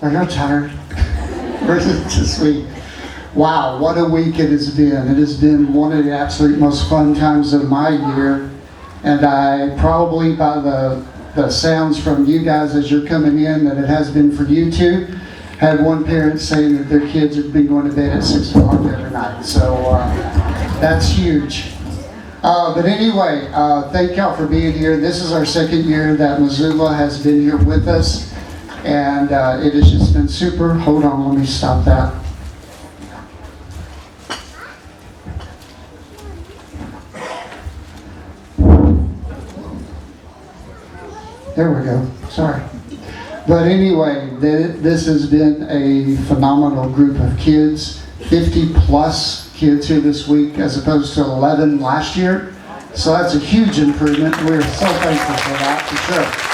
Are you tired? Or is it just sweet? Wow, what a week it has been. It has been one of the absolute most fun times of my year. And I probably, by the sounds from you guys as you're coming in, that it has been for you too. Had one parent saying that their kids have been going to bed at 6 o'clock every night. So that's huge. But anyway, thank y'all for being here. This is our second year that Missoula has been here with us. And it has just been super. Hold on, let me stop that. There we go. Sorry. But anyway, this has been a phenomenal group of kids. 50 plus kids here this week as opposed to 11 last year. So that's a huge improvement. We're so thankful for that, for sure.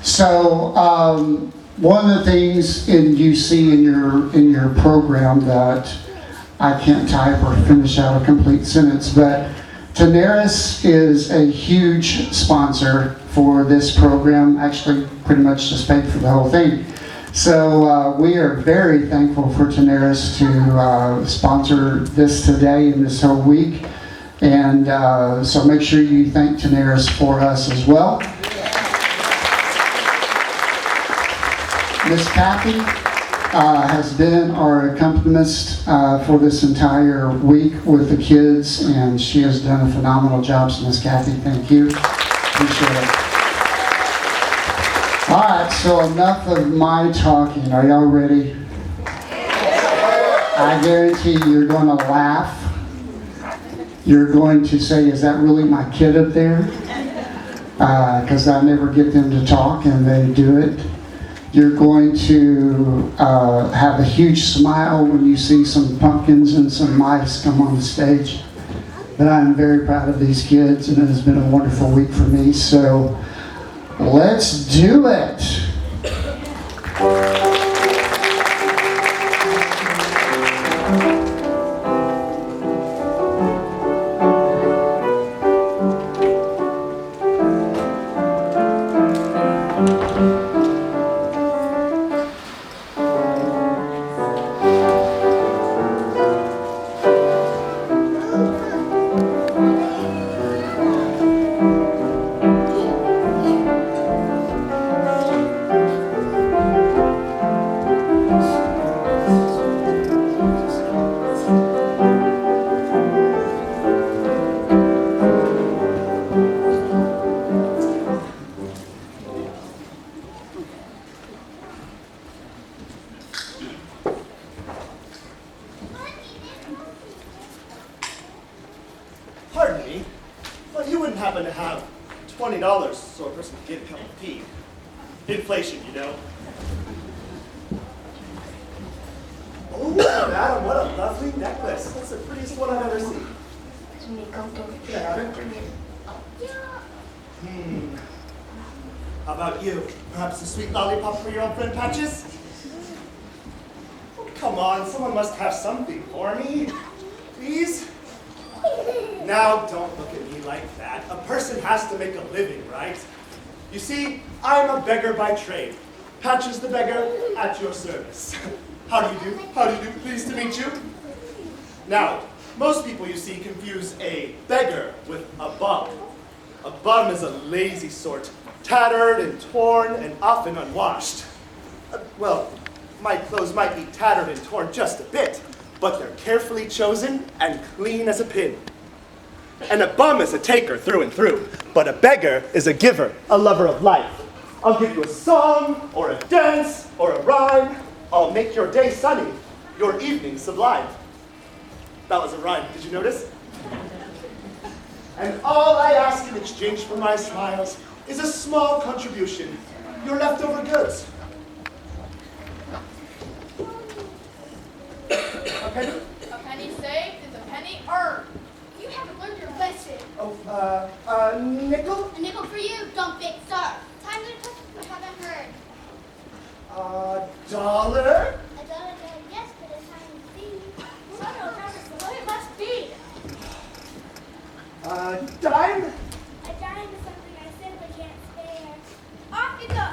So one of the things you see in your program that I can't type or finish out a complete sentence, but Daenerys is a huge sponsor for this program, actually pretty much just paid for the whole thing. So we are very thankful for Daenerys to sponsor this today and this whole week. And so make sure you thank Daenerys for us as well. Miss Kathy has been our accompanist for this entire week with the kids, and she has done a phenomenal job. So Miss Kathy, thank you. Appreciate it. All right, so enough of my talking. Are y'all ready? I guarantee you're going to laugh. You're going to say, is that really my kid up there? Because I never get them to talk, and they do it. You're going to have a huge smile when you see some pumpkins and some mice come on the stage. But I'm very proud of these kids, and it has been a wonderful week for me. So let's do it. Pardon me, but you wouldn't happen to have $20 so a person could get a cup of tea. Inflation, you know. Oh, madam, what a lovely necklace. That's the prettiest one I've ever seen. Can I have it? How about you? Perhaps a sweet lollipop for your old friend Patches? Oh, come on, someone must have something for me. Please? Now, don't look at me like that. A person has to make a living, right? You see, I'm a beggar by trade. Patches the beggar, at your service. How do you do? How do you do? Pleased to meet you. Now, most people, you see, confuse a beggar with a bum. A bum is a lazy sort, tattered and torn and often unwashed. Well, my clothes might be tattered and torn just a bit, but they're carefully chosen and clean as a pin. And a bum is a taker through and through, but a beggar is a giver, a lover of life. I'll give you a song, or a dance, or a rhyme. I'll make your day sunny, your evening sublime. That was a rhyme, did you notice? And all I ask in exchange for my smiles is a small contribution, your leftover goods. A penny? A penny saved is a penny earned. You haven't learned your lesson. Oh, nickel? A nickel for you, dumb big sir. Time to touch you haven't heard. Dollar? A dollar, yes, but a tiny fee. Son of what it must be. Dime? A dime is something I simply can't spare. Off you go.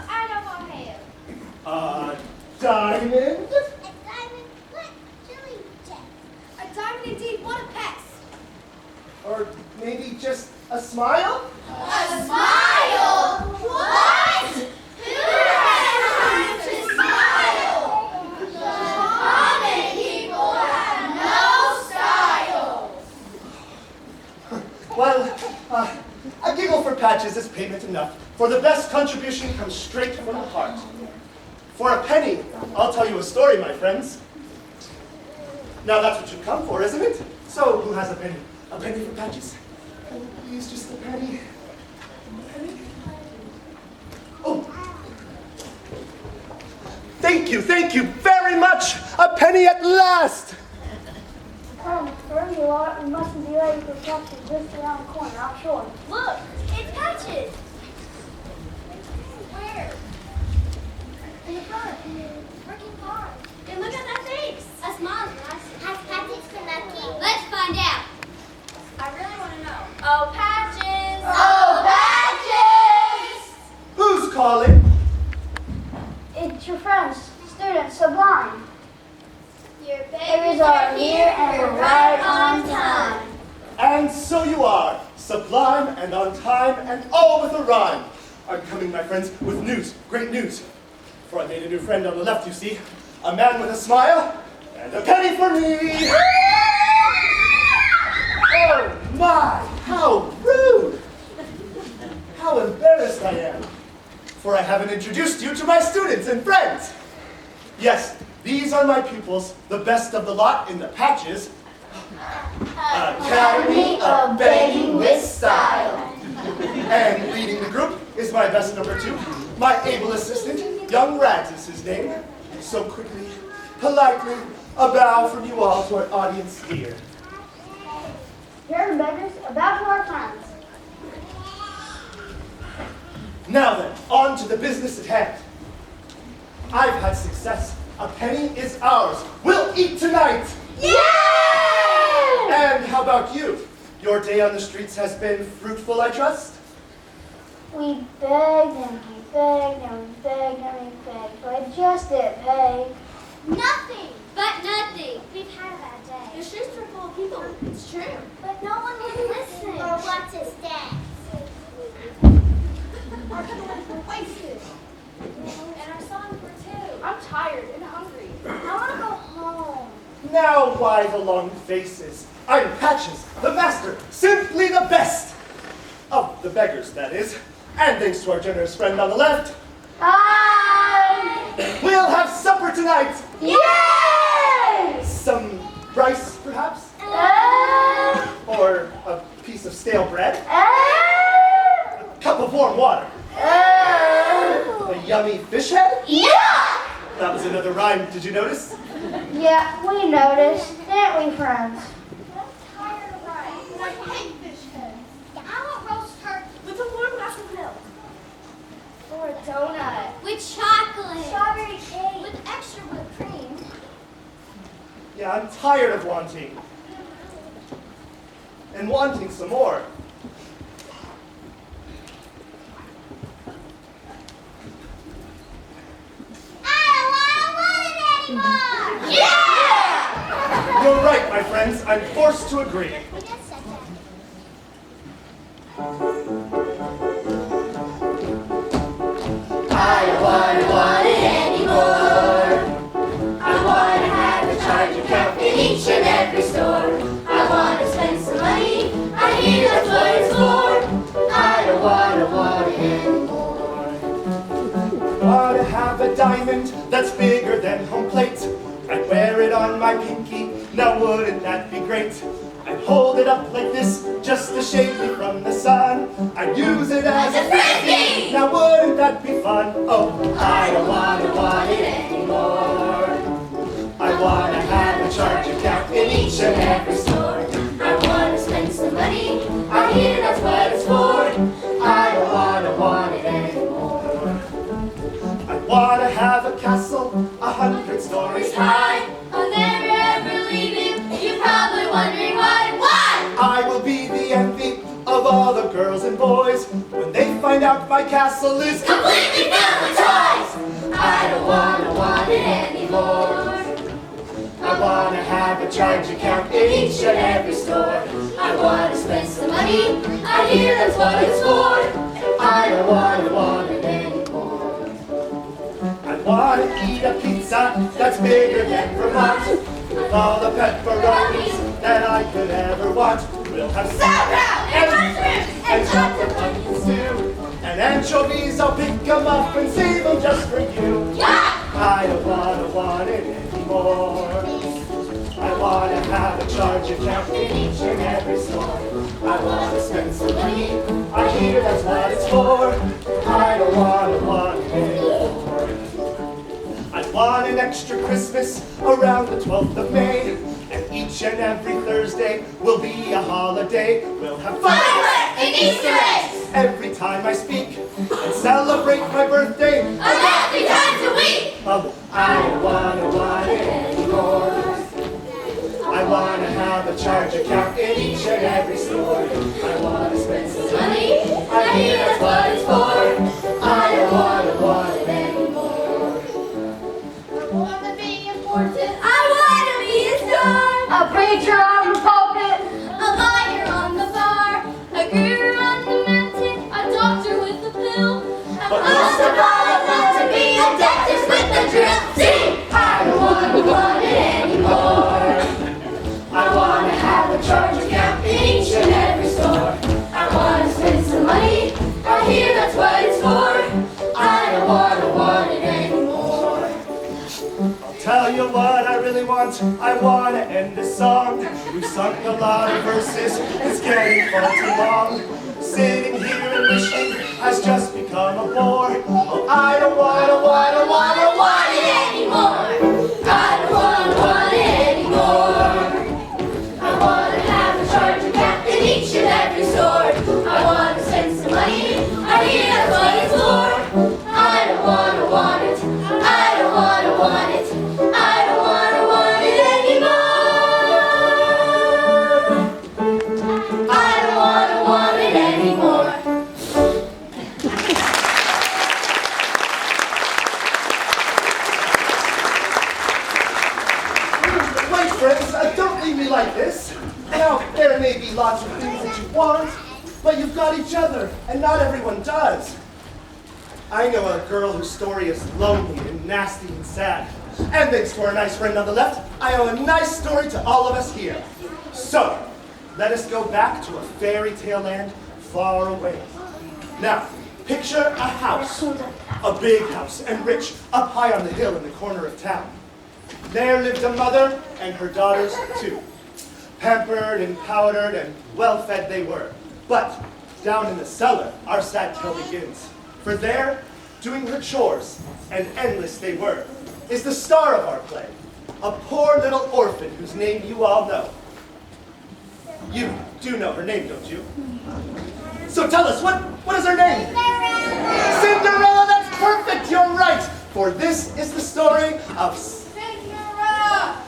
diamond. A diamond, what? Chili check. A diamond indeed, what a pest! Or maybe just a smile? A smile? What? Who has time to smile? Common people have no style. Well, a giggle for Patches is payment enough, for the best contribution comes straight from the heart. For a penny, I'll tell you a story, my friends. Now that's what you've come for, isn't it? So, who has a penny? A penny for Patches? Oh, please, just a penny. A penny? Oh. Thank you very much! A penny at last! Come, wherever you are, we mustn't be late for practice just around the corner, I'm sure. Look, it's Patches. Where? In the front. Working hard. And look at that face. A smile is nice. Has Patrick been lucky? Let's find out. I really want to know. Oh, Patches. Oh, Patches. Who's calling? It's your friends, students, Sublime. Your Babies are here and we're right on time. And so you are, sublime and on time and all with a rhyme. I'm coming, my friends, with news, great news. For I made a new friend on the left, you see. A man with a smile and a penny for me. Oh my, how rude. How embarrassed I am. For I haven't introduced you to my students and friends. Yes, these are my pupils, the best of the lot in the Patches Academy of Begging with Style. And leading the group is my best number 2, my able assistant, young Rags is his name. So quickly, politely, a bow from you all to our audience here. Here are the beggars, about to our friends. Now then, on to the business at hand. I've had success. A penny is ours. We'll eat tonight. Yay! And how about you? Your day on the streets has been fruitful, I trust? We begged and we begged and we begged and we begged, but just didn't pay. Nothing. But nothing. We've had a bad day. The streets are full of people. It's true. But no one would listen. Or want to stay. Our feelings were wasted. And our songs were too. I'm tired and hungry. I want to go home. Now why the long faces? I'm Patches, the master, simply the best. Of the beggars, that is. And thanks to our generous friend on the left, Hi! we'll have supper tonight. Yay! Some rice, perhaps? Uh, Or a piece of stale bread? uh, Cup of warm water? A yummy fish head? yeah! That was another rhyme, did you notice? Yeah, we noticed, didn't we, friends? Tired of rice. And I hate fish heads. I want roast turkey with a warm glass of milk. Or a donut. With chocolate. Strawberry cake. With extra whipped cream. Yeah, I'm tired of wanting. And wanting some more. Yeah! You're right, my friends. I'm forced to agree. I don't want it anymore. I want to have a charge account in each and every store. I want to spend some money. I hear that's what it's for. I don't want it anymore. Want to have a diamond that's bigger than home plate. I'd wear it on my pinky. Now wouldn't that be great? I'd hold it up like this just to shade me from the sun. I'd use it as a frisbee. Now wouldn't that be fun? Oh, I don't want it anymore. I want to have a charge account In each and every store. I want to spend some money. I hear that's what it's for. I don't want it anymore. I want to have a castle 100 stories high. I'll never ever leave you. You're probably wondering why. Why? I will be the envy of all the girls and boys when they find out my castle is Completely filled with toys. I don't want it charge account in each and every store. I want to spend some money, I hear that's what it's for. I don't want it anymore. I want to eat a pizza that's bigger than Vermont, with all the pepperonis that I could ever want. We'll have Sauerkraut and mushrooms and lots of pumpkin stew. and anchovies, I'll pick them up and save them just for you. Yeah! I don't want it anymore. I want to have a charge account in each and every store. I want to spend some money, I hear that's what it's for. I don't want it anymore. I want an extra Christmas around the 12th of May. And each and every Thursday will be a holiday. We'll have Fireworks and Easter eggs! every time I speak and celebrate my birthday. 11 times a week! I don't want it anymore. I want to have a charge account in each and every store. I want to spend some Money, I hear that's what it's for. I don't want it anymore. I want to be important. I want to be a star! A preacher on the pulpit. A lawyer on the bar, a guru on the mountain, a doctor with a pill. But Most of all, I want to be a dentist with a drill. See, I don't want it anymore. I want to have a charge account In each and every store, I want to spend some money. I hear that's what it's for. I don't want it anymore. I'll tell you what I really want. I want to end this song. We've sung a lot of verses. It's getting far too long. Sitting here and wishing has just become a bore. Oh, I don't want I don't want it anymore. I don't want it anymore. I want to have a charge account in each and every store. I want to spend some money. I hear that's what it's for. I don't want it. I don't want it. I don't want it anymore. I don't want it anymore. Wait, friends, don't leave me like this. Now, there may be lots of things that you want, but you've got each other, and not everyone does. I know a girl whose story is lonely and nasty and sad. And thanks to our nice friend on the left, I owe a nice story to all of us here. So, let us go back to a fairy tale land far away. Now, picture a house, a big house, and rich, up high on the hill in the corner of town. There lived a mother and her daughters too. Pampered and powdered and well-fed they were. But down in the cellar, our sad tale begins. For there, doing her chores, and endless they were, is the star of our play, a poor little orphan whose name you all know. You do know her name, don't you? So tell us, what is her name? Cinderella, that's perfect, you're right. For this is the story of Cinderella!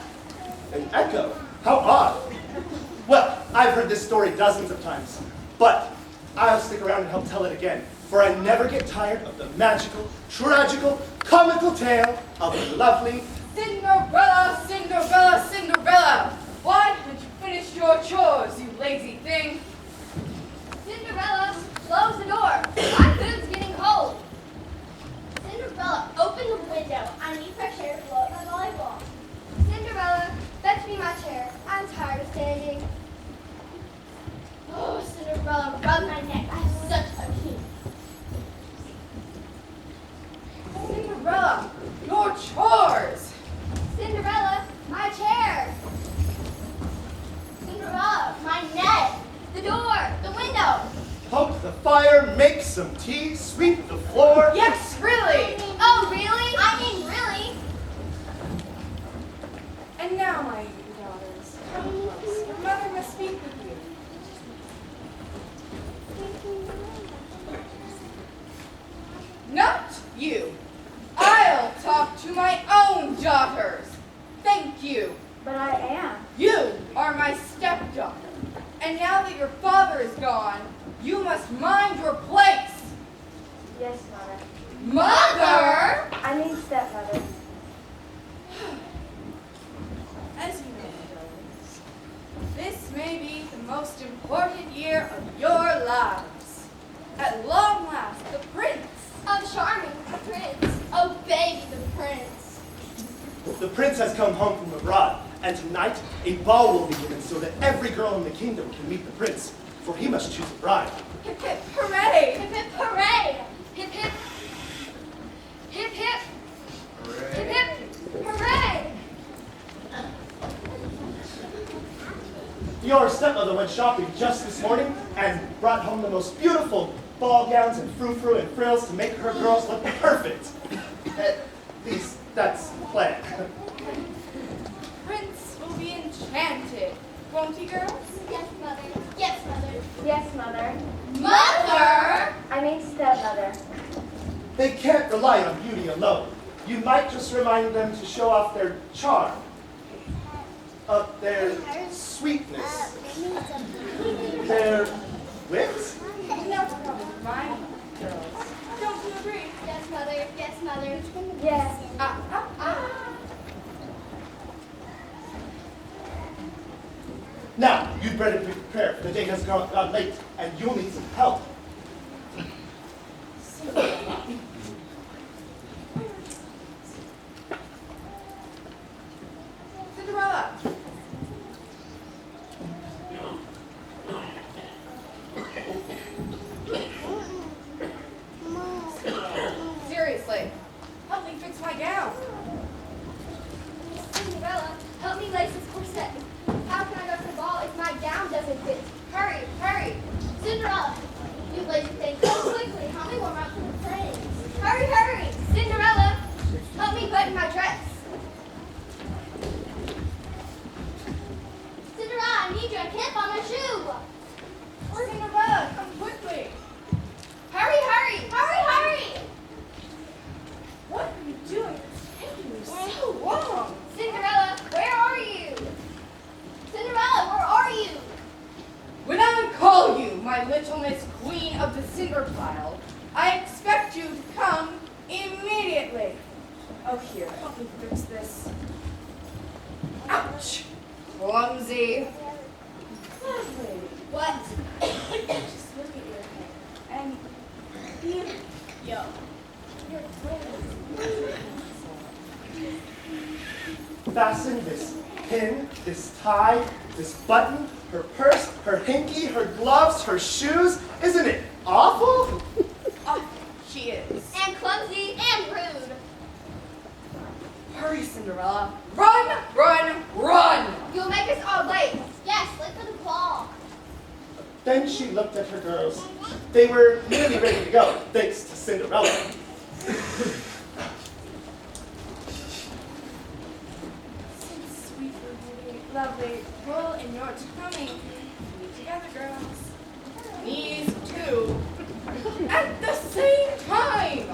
an echo. How odd. Well, I've heard this story dozens of times, but I'll stick around and help tell it again, for I never get tired of the magical, tragical, comical tale of a lovely Cinderella, Cinderella, Cinderella! Why haven't you finished your chores, you lazy thing? Cinderella, close the door. My food's getting cold. Cinderella, open the window. I need fresh air to blow up my volleyball. Cinderella, fetch me my chair. I'm tired of standing. Oh, Cinderella, rub my neck. I have such a kink. Cinderella, your chores! Cinderella, my chair. Cinderella, my net. The door, the window. poke the fire, make some tea, sweep the floor. Yes, really! Oh, really? I mean, really? And now, my daughters, come close. Your mother must speak with you. Not you. I'll talk to my own daughters. Thank you. But I am. You are my stepdaughter. And now that your father is gone, you must mind your place. Yes, Mother. Mother! I mean stepmother. As you know, The prince has come home from abroad, and tonight a ball will be given so that every girl in the kingdom can meet the prince, for he must choose a bride. Hip hip hooray! Hip hip hooray! Hip hip. Hip hip. Hip hip hooray! Your stepmother went shopping just this morning and brought home the most beautiful ball gowns and frou-frou and frills to make her girls look perfect. At least, that's the plan. Prince will be enchanted, won't he, girls? Yes, mother. Yes, mother. Yes, Mother. Mother! I mean stepmother. They can't rely on beauty alone. You might just remind them to show off their charm, of their sweetness, their wit. No problem, my girls. Don't you agree? Yes, mother. Yes, mother. Yes. Now, you'd better be prepared, for the day has gone late, and you'll need some help. Cinderella. Seriously, help me fix my gown. Cinderella, help me lace this corset. How can I go to the ball if my gown doesn't fit? Hurry, hurry. Cinderella, you lazy thing, go quickly. Help me warm up for the prince. Hurry, hurry. Cinderella, help me button my dress. Cinderella, I need you. I can't find my shoe. Cinderella, come quickly. Hurry, hurry. Hurry, hurry. What are you doing? It's taking you so long. Cinderella, where are you? Cinderella, where are you? When I call you, my little Miss Queen of the Cinder Pile, I expect you to come immediately. Oh, here, help me fix this. Ouch! Clumsy. Lovely. What? Just look at your hair. And you, yo, your clothes. Fasten this pin, this tie, this button, her purse, her hinky, her gloves, her shoes. Isn't it awful? Oh, she is. And clumsy and rude. Hurry, Cinderella. Run, run, run! You'll make us all late. Yes, late for the ball. Then she looked at her girls. They were nearly ready to go, thanks to Cinderella. Sweet, lovely, roll in your tummy. Feet together, girls. Knees, too. At the same time!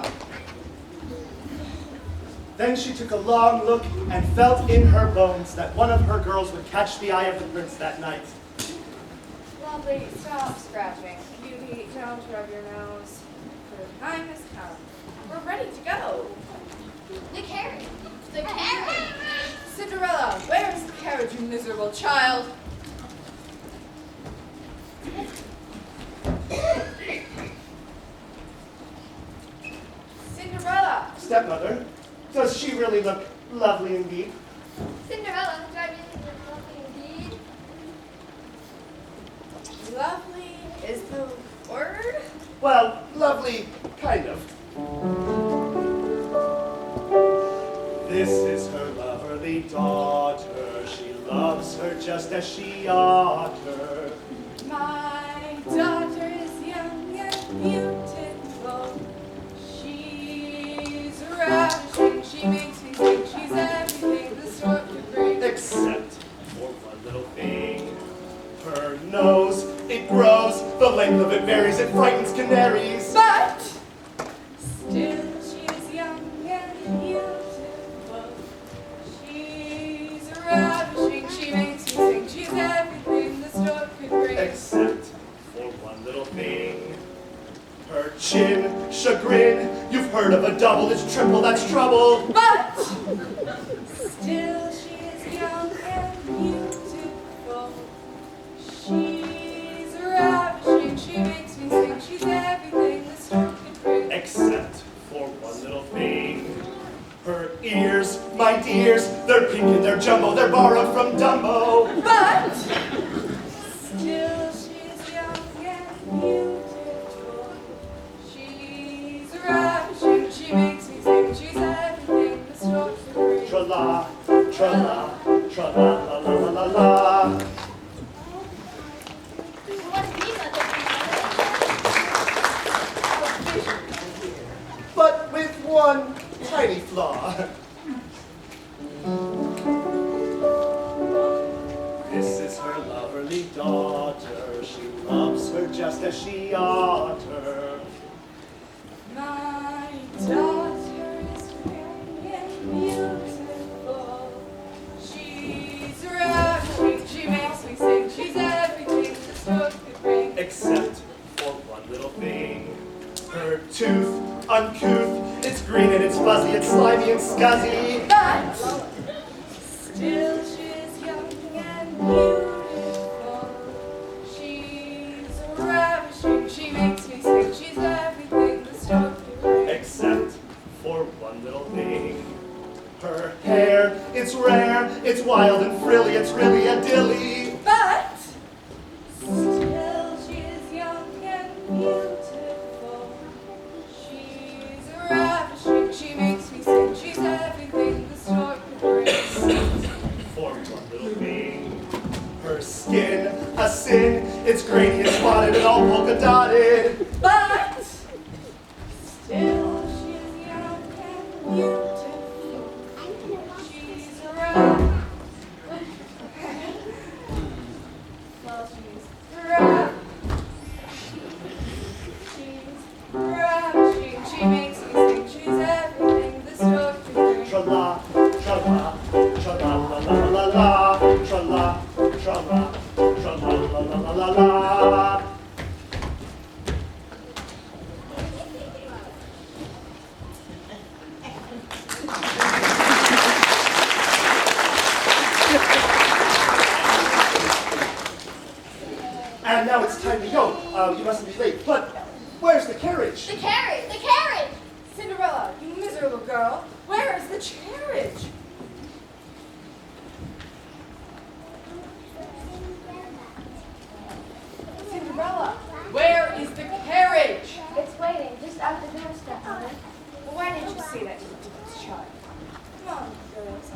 Then she took a long look and felt in her bones that one of her girls would catch the eye of the prince that night. Lovely, stop scratching. Beauty, don't rub your nose. The time has come. We're ready to go. The carriage. The carriage. Cinderella, where's the carriage, you miserable child? Cinderella! Stepmother, does she really look lovely indeed? Cinderella, do I really look lovely indeed? Lovely is the word? Well, lovely, kind of. This is her loverly daughter. She loves her just as she ought her. My daughter is young and beautiful. She's ravishing. She makes me think she's everything the stork could bring. Except for one little thing. Her nose, it grows. The length of it varies. It frightens canaries. But still she is young and beautiful. She's ravishing. She makes me think she's everything the stork could bring. Except for one little thing. Her chin, chagrin. You've heard of a double, it's triple, that's trouble. But still she is young and beautiful. She's ravishing. She makes me think she's everything the stork could bring. Except for one little thing. Her ears, my dears, they're pink and they're jumbo, they're borrowed from Dumbo. But still she's young and beautiful. She's ravishing, she makes me sing. She's everything the stork could bring. Tra-la, tra-la, tra-la, la la la la la. But with one tiny flaw. This is her loverly daughter. She loves her just as she ought her. My daughter is young and beautiful. She's ravishing, she makes me sing. She's everything the stork could bring. Except for one little thing. Her tooth, uncouth, it's green and it's fuzzy, it's slimy and scuzzy. But still she's young and beautiful. She's ravishing, she makes me sing. She's everything the stork could bring. Except for one little thing. Her hair, it's rare, it's wild and frilly, it's really a dilly. But still she is young and beautiful. She's ravishing, she makes me sing. She's everything the stork could bring. For one little thing. Her skin, a sin, it's grainy and spotted and all polka dotted. But still she is young and beautiful. She's ravishing. Well, she's ravishing, she makes me sing. She's everything the stork could bring. Tra-la, tra-la, tra-la, la la la la la. Tra-la, tra-la, tra-la, la la la la la. And now it's time to go. You mustn't be late. But where's the carriage? The carriage! The carriage! Cinderella, you miserable girl, where is the carriage? Cinderella, where is the carriage? It's waiting just out the doorstep, Mother. Well, why didn't you say that to the ridiculous child? Come on, girls.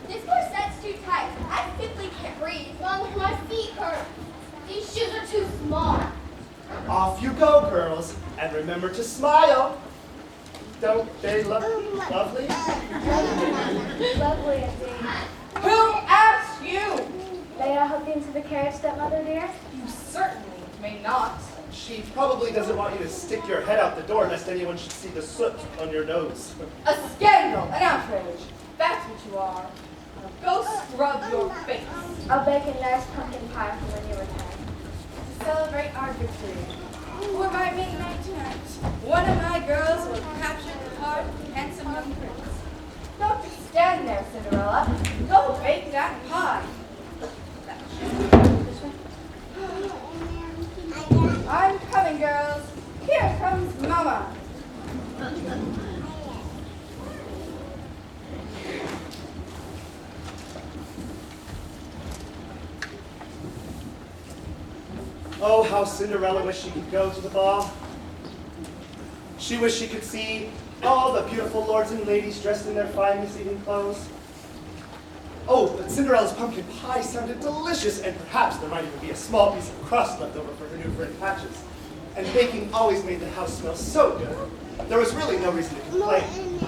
This corset's too tight. I simply can't breathe as long as my feet hurt. These shoes are too small. Off you go, girls, and remember to smile. Don't they look lovely? Lovely indeed. Who asked you? May I help you into the carriage, stepmother dear? You certainly may not. She probably doesn't want you to stick your head out the door lest anyone should see the soot on your nose. A scandal, an outrage. That's what you are. Now go scrub your face. I'll bake a nice pumpkin pie for when you return. To celebrate our victory. For by midnight tonight, one of my girls will capture the heart of the handsome young prince. Don't just stand there, Cinderella. Go bake that pie. I'm coming, girls. Here comes Mama. Oh, how Cinderella wished she could go to the ball. She wished she could see all the beautiful lords and ladies dressed in their fine this evening clothes. Oh, but Cinderella's pumpkin pie sounded delicious, and perhaps there might even be a small piece of crust left over for her new friend Patches. And baking always made the house smell so good. There was really no reason to complain,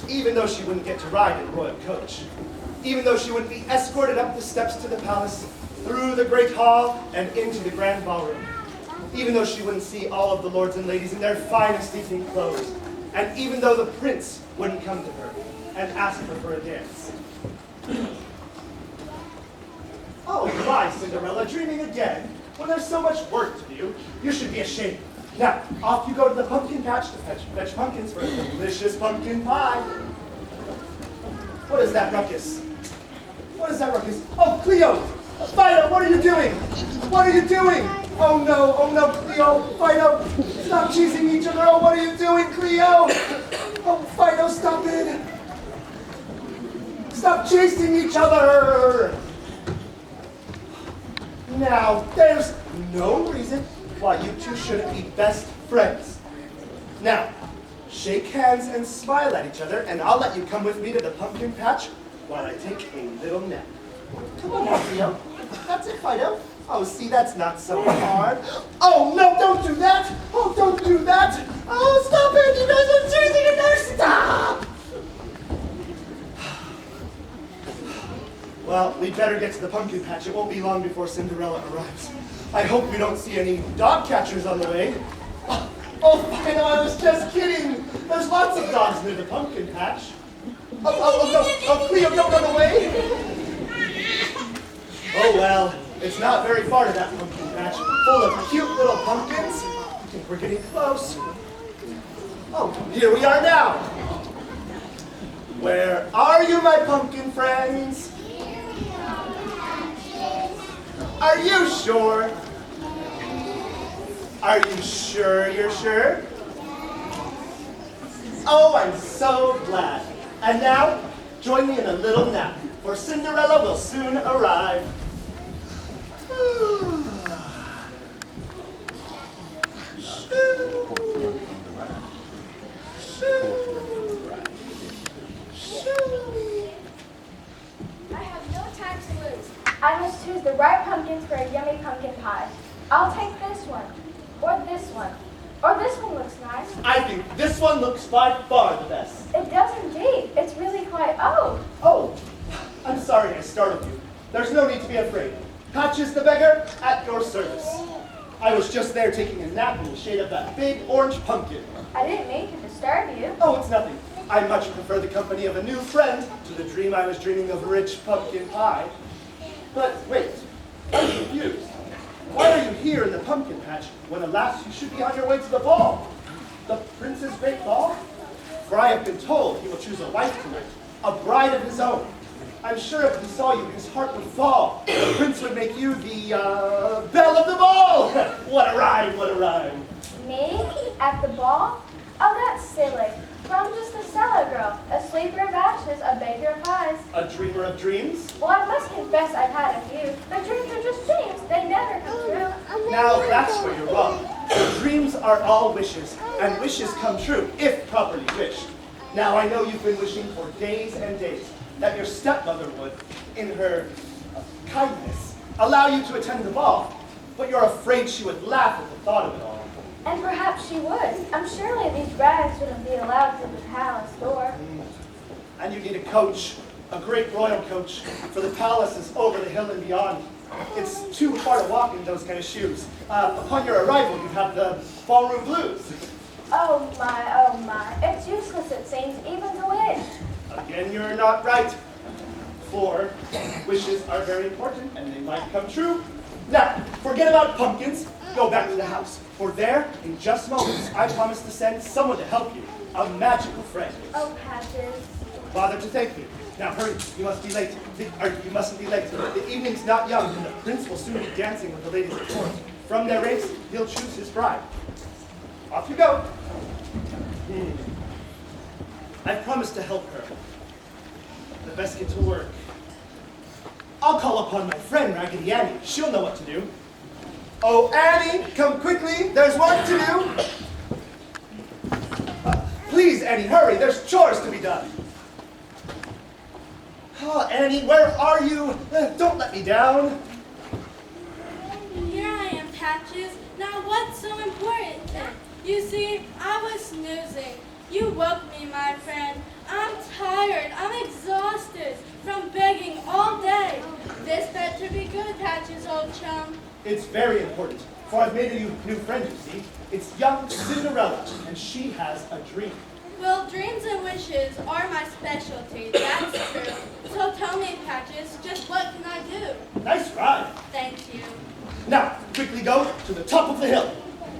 even though she wouldn't get to ride in a royal coach. Even though she would be escorted up the steps to the palace, through the great hall, and into the grand ballroom. Even though she wouldn't see all of the lords and ladies in their finest evening clothes. And even though the prince wouldn't come to her and ask her for a dance. Oh, my, Cinderella, dreaming again. When there's so much work to do, you should be ashamed. Now, off you go to the pumpkin patch to fetch pumpkins for a delicious pumpkin pie. What is that ruckus? What is that ruckus? Oh, Cleo! Fido, what are you doing? What are you doing? Oh no, Cleo, Fido, stop chasing each other. Oh, what are you doing, Cleo? Oh, stop chasing each other! Now, there's no reason why you two shouldn't be best friends. Now, shake hands and smile at each other, and I'll let you come with me to the pumpkin patch while I take a little nap. Come on now, Theo. That's it, Fido. Oh, see, that's not so hard. Oh, no, don't do that! Oh, don't do that! Oh, stop it! You guys are chasing it there! Stop! Well, we'd better get to the pumpkin patch. It won't be long before Cinderella arrives. I hope we don't see any dog catchers on the way. Oh, Fido, I was just kidding. There's lots of dogs near the pumpkin patch. Oh, Cleo, don't run away. Oh, well, it's not very far to that pumpkin patch, full of cute little pumpkins. I think we're getting close. Oh, here we are now. Where are you, my pumpkin friends? Are you sure? Are you sure you're sure? Oh, I'm so glad. And now, join me in a little nap, for Cinderella will soon arrive. I have no time to lose. I must choose the right pumpkins for a yummy pumpkin pie. I'll take this one, or this one, or this one looks nice. I think this one looks by far the best. It does indeed. It's really quite old. Oh, I'm sorry I startled you. There's no need to be afraid. Patches the beggar, at your service. I was just there taking a nap in the shade of that big orange pumpkin. I didn't mean to disturb you. Oh, it's nothing. I much prefer the company of a new friend to the dream I was dreaming of rich pumpkin pie. But wait, I'm confused. Why are you here in the pumpkin patch when, alas, you should be on your way to the ball? The prince's great ball? For I have been told he will choose a wife tonight, a bride of his own. I'm sure if he saw you, his heart would fall. The prince would make you the, belle of the ball! What a rhyme, what a rhyme. Me? At the ball? Oh, that's silly. For I'm just a cellar girl, a sleeper of ashes, a baker of pies. A dreamer of dreams? Well, I must confess I've had a few, but dreams are just dreams. They never come true. Now that's where you're wrong. Dreams are all wishes, and wishes come true, if properly wished. Now I know you've been wishing for days and days that your stepmother would, in her kindness, allow you to attend the ball, but you're afraid she would laugh at the thought of it all. And perhaps she would. Surely these rags wouldn't be allowed through the palace door. And you need a coach, a great royal coach, for the palace is over the hill and beyond. It's too far to walk in those kind of shoes. Upon your arrival, you have the ballroom blues. Oh my. It's useless, it seems, even to wish. Again, you're not right. For wishes are very important, and they might come true. Now, forget about pumpkins. Go back to the house. For there, in just moments, I promise to send someone to help you. A magical friend. Oh, Patches. Bother to thank me. Now hurry, you must be late. You mustn't be late. The evening's not young, and the prince will soon be dancing with the ladies at court. From their ranks, he'll choose his bride. Off you go. I've promised to help her. The best get to work. I'll call upon my friend, Raggedy Annie. She'll know what to do. Oh, Annie, come quickly. There's work to do. Please, Annie, hurry. There's chores to be done. Oh, Annie, where are you? Don't let me down. Here I am, Patches. Now what's so important? You see, I was snoozing. You woke me, my friend. I'm tired. I'm exhausted from begging all day. This better be good, Patches, old chum. It's very important, for I've made a new friend, you see. It's young Cinderella, and she has a dream. Well, dreams and wishes are my specialty, that's true. So tell me, Patches, just what can I do? Nice ride. Thank you. Now, quickly go to the top of the hill.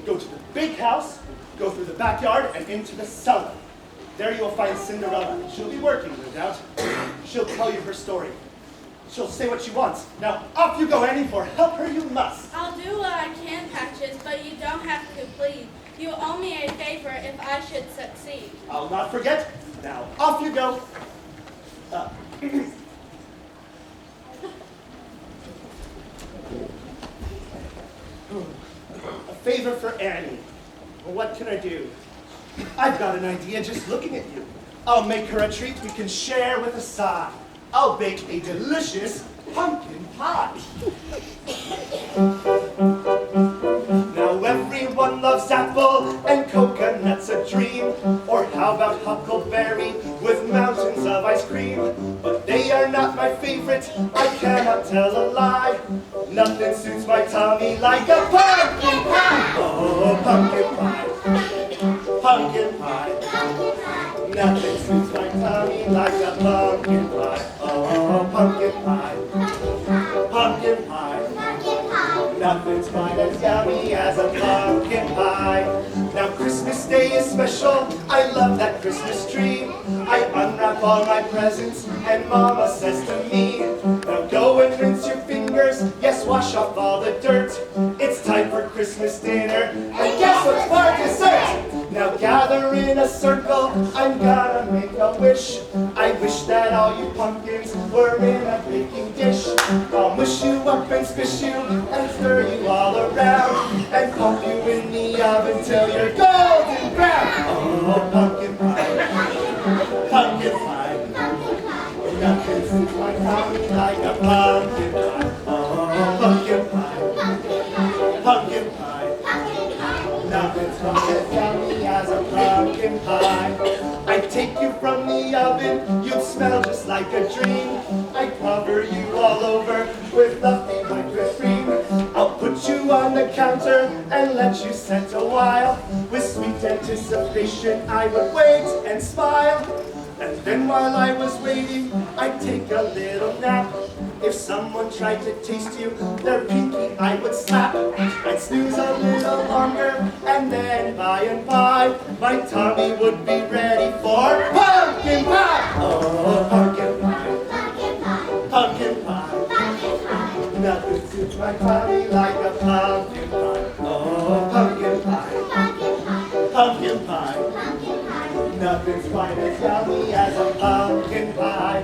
Go to the big house, go through the backyard, and into the cellar. There you will find Cinderella. She'll be working, no doubt. She'll tell you her story. She'll say what she wants. Now, off you go, Annie, for help her you must. I'll do what I can, Patches, but you don't have to plead. You owe me a favor if I should succeed. I'll not forget. Now, off you go. favor for Annie. Well, what can I do? I've got an idea just looking at you. I'll make her a treat we can share with a sigh. I'll bake a delicious pumpkin pie. Now everyone loves apple and coconut's a dream. Or how about huckleberry with mountains of ice cream? But they are not my favorite, I cannot tell a lie. Nothing suits my tummy like a pumpkin pie. Oh, pumpkin pie. Pumpkin pie. Nothing suits my tummy like a pumpkin pie. Oh, pumpkin pie. Pumpkin pie. Nothing's quite as yummy as a pumpkin pie. Now Christmas Day is special, I love that Christmas tree. I unwrap all my presents and Mama says to me, now go and rinse your fingers, yes, wash off all the dirt. It's time for Christmas dinner, and guess what's for dessert? Now gather in a circle, I'm gonna make a wish. I wish that all you pumpkins were in a baking dish. I'll mush you up and squish you and stir you all around and pump you in the oven till you're golden brown. Oh, pumpkin pie, pumpkin pie. Nothing suits my tummy like a pumpkin pie. Oh, pumpkin pie, pumpkin pie. Nothing's quite as yummy as a pumpkin pie. I take you from the oven, you'd smell just like a dream. I cover you all over with fluffy whipped cream. I'll put you on the counter and let you set a while. With sweet anticipation, I would wait and smile. And then while I was waiting, I'd take a little nap. If someone tried to taste you, their pinky I would slap. I'd snooze a little longer, and then by and by, my tummy would be ready for pumpkin pie. Oh, pumpkin pie, pumpkin pie. Nothing suits my tummy like a pumpkin pie. Oh, pumpkin pie, pumpkin pie. Nothing's quite as yummy as a pumpkin pie.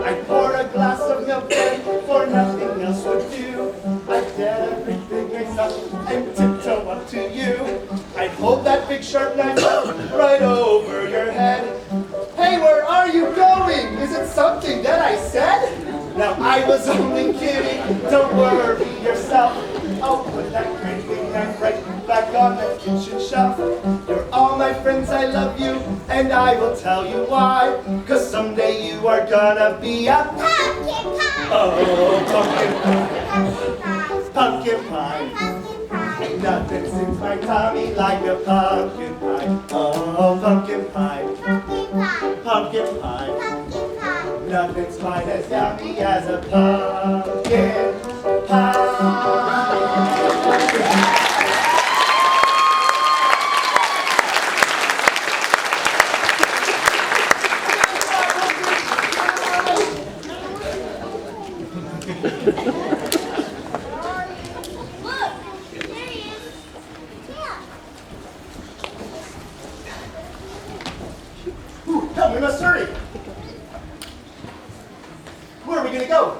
I'd pour a glass of milk in, for nothing else would do. I'd get a big mix up and tiptoe up to you. I'd hold that big sharp knife out right over your head. Hey, where are you going? Is it something that I said? Now I was only kidding, don't worry yourself. I'll put that great big knife right back on the kitchen shelf. You're all my friends, I love you, and I will tell you why. 'Cause someday you are gonna be a pumpkin pie. Oh, pumpkin pie, pumpkin pie. Nothing suits my tummy like a pumpkin pie. Oh, pumpkin pie, pumpkin pie. Nothing's quite as yummy as a pumpkin pie. Come, we must hurry. Where are we going to go?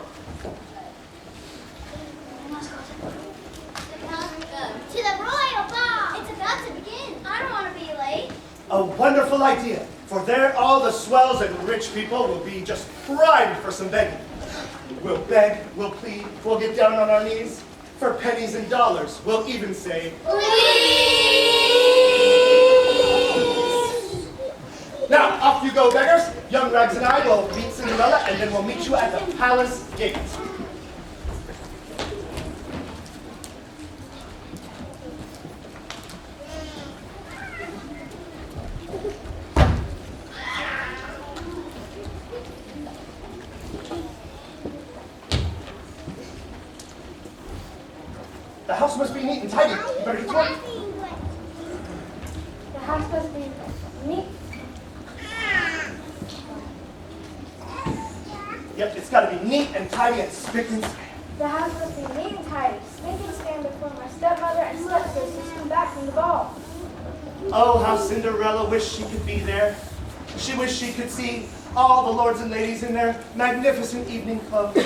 To the royal ball. It's about to begin. I don't want to be late. A wonderful idea. For there all the swells and rich people will be just primed for some begging. We'll beg, we'll plead, we'll get down on our knees. For pennies and dollars, we'll even say, please! Now, off you go, beggars. Young Rags and I will meet Cinderella, and then we'll meet you at the palace gate. The house must be neat and tidy. You better get to work. The house must be neat. Yep, it's got to be neat and tidy and spick and span. The house must be neat and tidy. Spick and span before my stepmother and stepsisters come back from the ball. Oh, how Cinderella wished she could be there. She wished she could see all the lords and ladies in their magnificent evening clothes.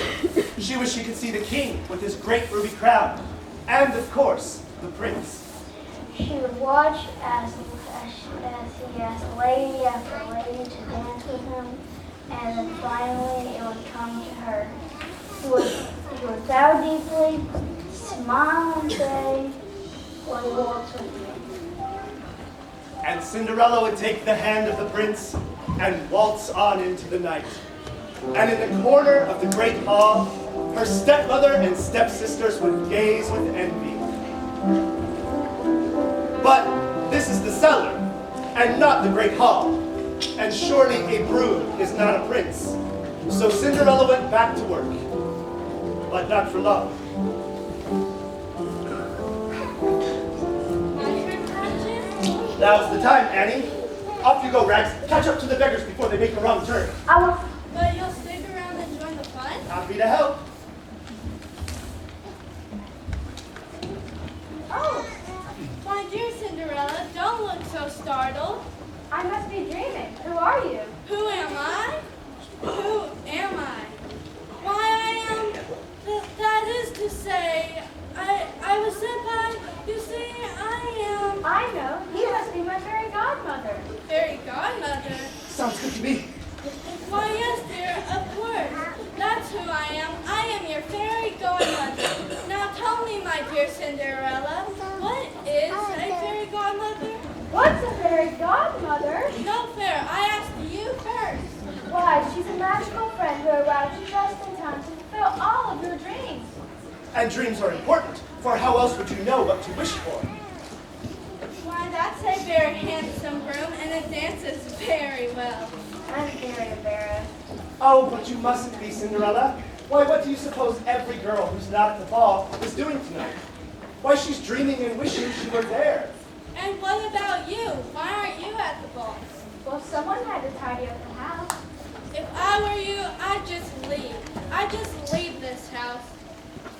She wished she could see the king with his great ruby crown. And, of course, the prince. She would watch as he asked lady after lady to dance with him, and then finally it would come to her. He would bow deeply, smile and say, "Will you waltz with me?" And Cinderella would take the hand of the prince and waltz on into the night. And in the corner of the great hall, her stepmother and stepsisters would gaze with envy. But this is the cellar, and not the great hall. And surely a brood is not a prince. So Cinderella went back to work, but not for long. Now's the time, Annie. Off you go, Rags. Catch up to the beggars before they make a wrong turn. I will. But you'll stick around and join the fun? Happy to help. Oh, my dear Cinderella, don't look so startled. I must be dreaming. Who are you? Who am I? Who am I? Why, I am, that is to say, I was sent by, you see, I am. I know. You must be my fairy godmother. Fairy godmother. Sounds good to me. Why, yes, dear, of course. That's who I am. I am your fairy godmother. Now tell me, my dear Cinderella, what is a fairy godmother? What's a fairy godmother? No fair. I asked you first. Why, she's a magical friend who arrives just in time to fulfill all of your dreams. And dreams are important, for how else would you know what to wish for? Why, that's a very handsome groom, and it dances very well. I'm very embarrassed. Oh, but you mustn't be, Cinderella. Why, what do you suppose every girl who's not at the ball is doing tonight? Why, she's dreaming and wishing she were there. And what about you? Why aren't you at the ball? Well, someone had to tidy up the house. If I were you, I'd just leave. I'd just leave this house.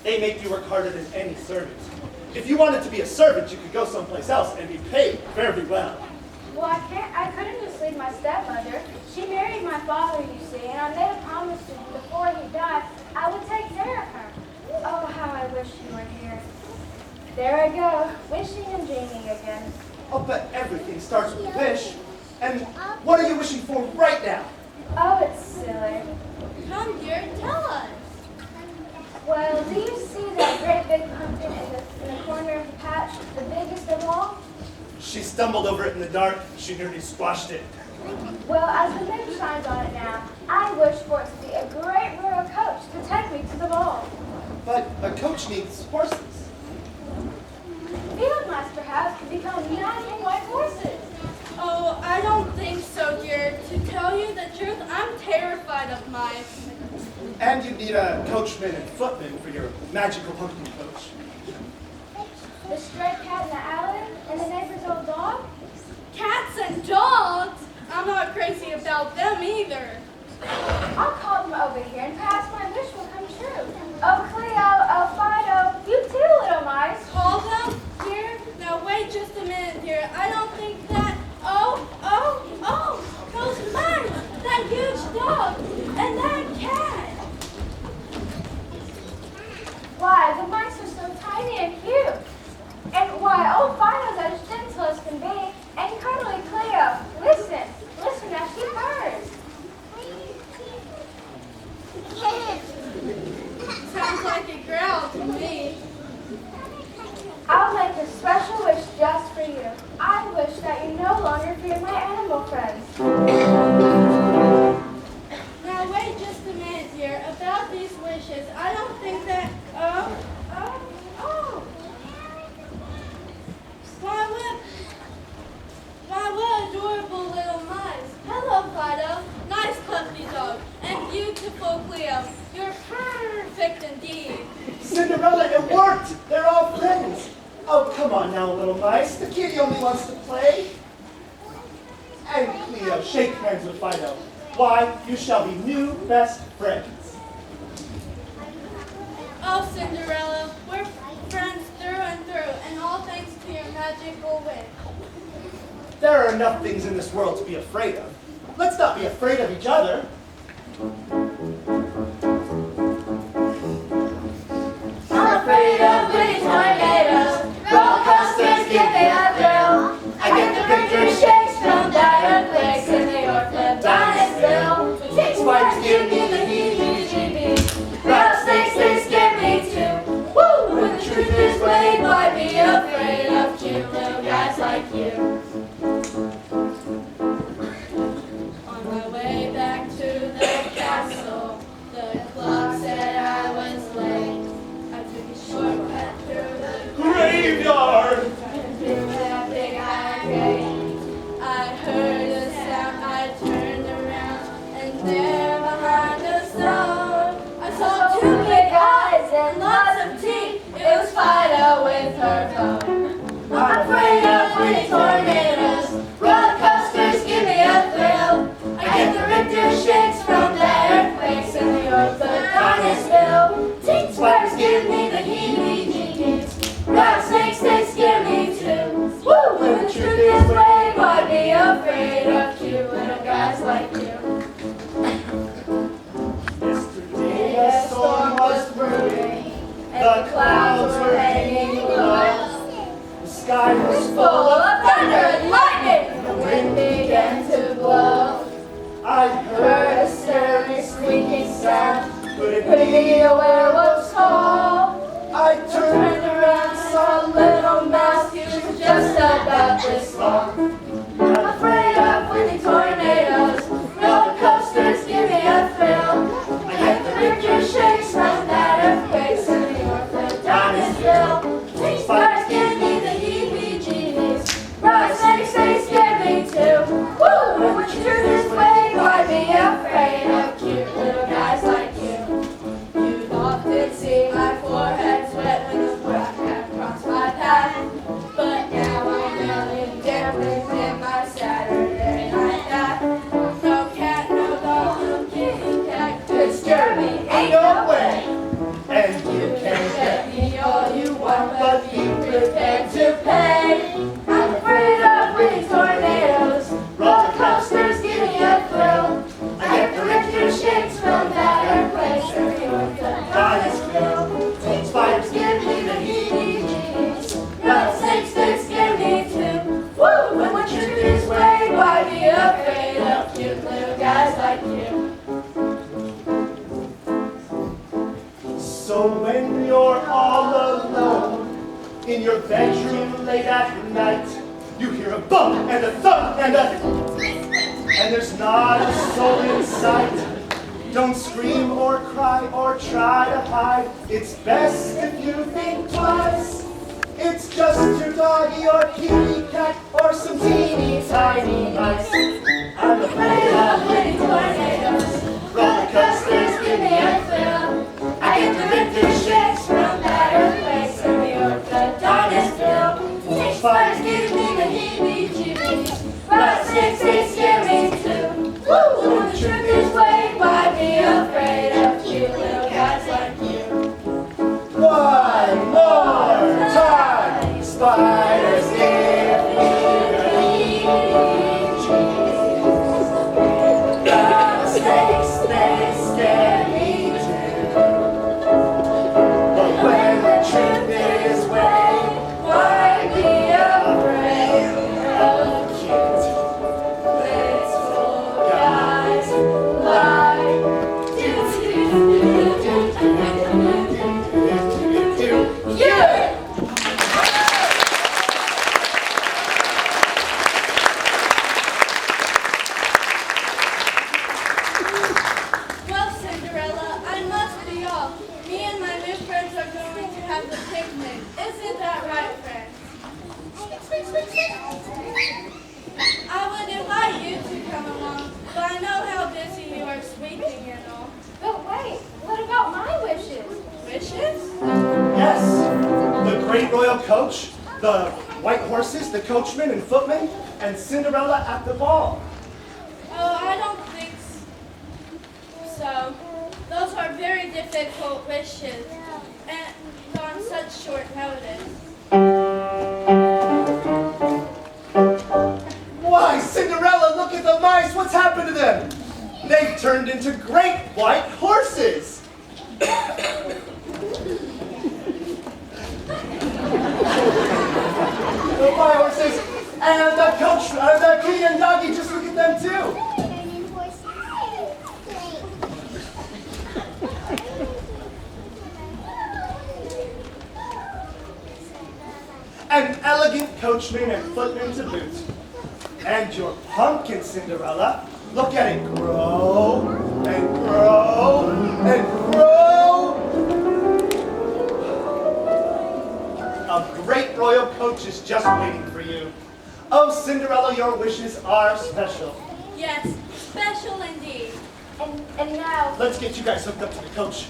They make you work harder than any servant. If you wanted to be a servant, you could go someplace else and be paid very well. Well, I couldn't just leave my stepmother. She married my father, you see, and I made a promise to him before he died I would take care of her. Oh, how I wish you were here. There I go, wishing and dreaming again. Oh, but everything starts with a wish. And what are you wishing for right now? Oh, it's silly. Come, dear, tell us. Well, do you see that great big pumpkin in the corner of the patch, the biggest of all? She stumbled over it in the dark. She nearly squashed it. Well, as the moon shines on it now, I wish for it to be a great royal coach to take me to the ball. But a coach needs horses. Field mice, perhaps, could become uniting white horses. Oh, I don't think so, dear. To tell you the truth, I'm terrified of mice. And you need a coachman and footman for your magical pumpkin coach. The stray cat in the alley and the neighbor's old dog? Cats and dogs? I'm not crazy about them either. I'll call them over here and perhaps my wish will come true. Oh, Cleo, oh, Fido, you too, little mice. Call them, dear? Now wait just a minute, dear. I don't think that... Oh, those mice, that huge dog, and that cat. Why, the mice are so tiny and cute. And why, old Fido's as gentle as can be. And cuddly Cleo, listen as she purrs. Sounds like a growl to me. I'll make a special wish just for you. I wish that you no longer fear my animal friends. Now wait just a minute, dear. About these wishes, I don't think that... Oh. Why, what adorable little mice. Hello, Fido. Nice puppy dog. And beautiful Cleo. You're perfect indeed. Cinderella, it worked! They're all friends. Oh, come on now, little mice. The kitty only wants to play. And Cleo, shake hands with Fido. Why, you shall be new best friends. Oh, Cinderella, we're friends through and through, and all thanks to your magical wish. There are enough things in this world to be afraid of. Let's not be afraid of each other. I'm afraid of winning tornadoes. Roller coasters give me a sky was Full of thunder and lightning, the wind began to blow. I Heard a scary squeaking sound, could it be a werewolf's call? I turned Turned around, saw a little mouse, he was just about this long. I'm afraid of windy tornadoes, roller coasters give me a thrill. I get the Richter shakes from that earthquake, send me north of Dynastville. These fires give me the heebie-jeebies, rise, they scare me too. Woo! When the truth is way, why be afraid of cute little guys like you? You'd often see my forehead sweat when the black cat crossed my path. But now I'm million gamblings in my Saturday night nap. No cat, no dog, no kitty cat could scare me, ain't no way. and You can bet me all you want, but be prepared to pay. I'm afraid of windy tornadoes, roller coasters give me a thrill. I get the Richter shakes from that earthquake, send me north to Dynastville. Spiders give me the heebie-jeebies, rattlesnakes they scare me too. Woo! When the truth is way, why be afraid of cute little guys like you? so when you're all alone in your bedroom late at night, you hear a bump and a thump and there's not a soul in sight. Don't scream or cry or try to hide. It's best if you think twice. It's just your doggy or kitty cat or some teeny tiny mice. I'm afraid of windy tornadoes, roller coasters give me a thrill. I get the Richter shakes from that earthquake, send me north to Dynastville. Spiders give me the heebie-jeebies, rattlesnakes they scare me too. Woo! When the truth is way, why be afraid of cute little guys like you? One more time. Spiders give me the heebie-jeebies. Rattlesnakes they scare me too. But when the truth is way, why be afraid of cute little guys like you? Well, Cinderella, I must be off. Me and my new friends are going to have the picnic. Isn't that right, friends? I would invite you to come along, but I know how busy you are sweeping and all. But wait, what about my wishes? Wishes? Yes, the great royal coach, the white horses, the coachman and footman, and Cinderella at the ball. Oh, I don't think so. Those are very difficult wishes, and on such short notice. Why, Cinderella, look at the mice. What's happened to them? They've turned into great white horses. The white horses and the coach, the kitty and doggy, just look at them too. An elegant coachman and footman to boot. And your pumpkin, Cinderella, look at it grow and grow and grow. A great royal coach is just waiting for you. Oh, Cinderella, your wishes are special. Yes, special indeed. And now, Let's get you guys hooked up to the coach.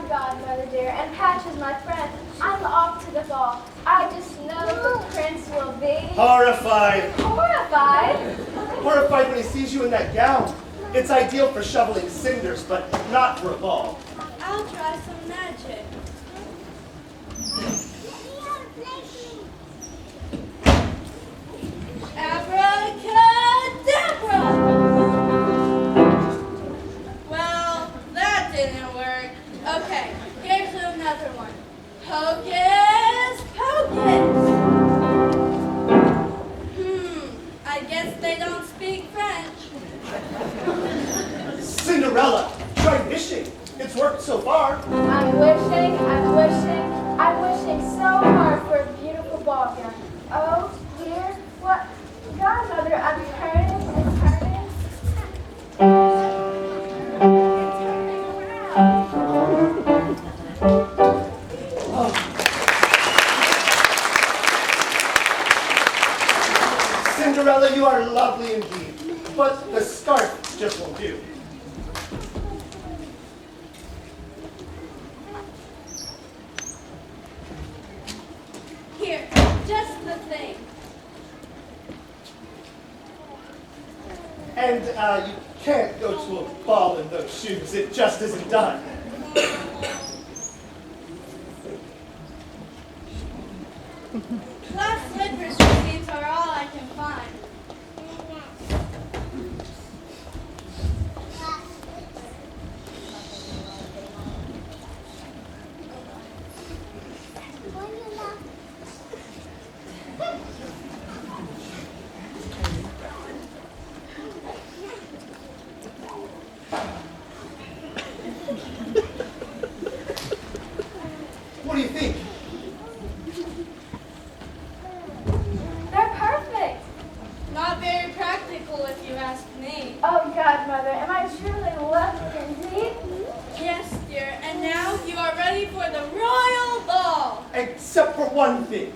Godmother dear, and Patch is my friend. I'm off to the ball. I just know the prince will be Horrified. horrified. Horrified when he sees you in that gown. It's ideal for shoveling cinders, but not for a ball. I'll try some magic. Abracadabra! Well, that didn't work. Okay, here's another one. Hocus pocus! worked so far. I'm wishing so hard for a beautiful ball gown. Oh dear, what? Godmother, I'm turning and turning. Cinderella, you are lovely indeed, but the scarf just won't do. Here, just the thing. And you can't go to a ball in those shoes. It just isn't done. Glass slippers receipts are all I can find. What do you think? They're perfect. Not very practical if you ask me. Oh, Godmother, am I truly lucky indeed? Yes, dear, and now you are ready for the royal ball. Except for one thing.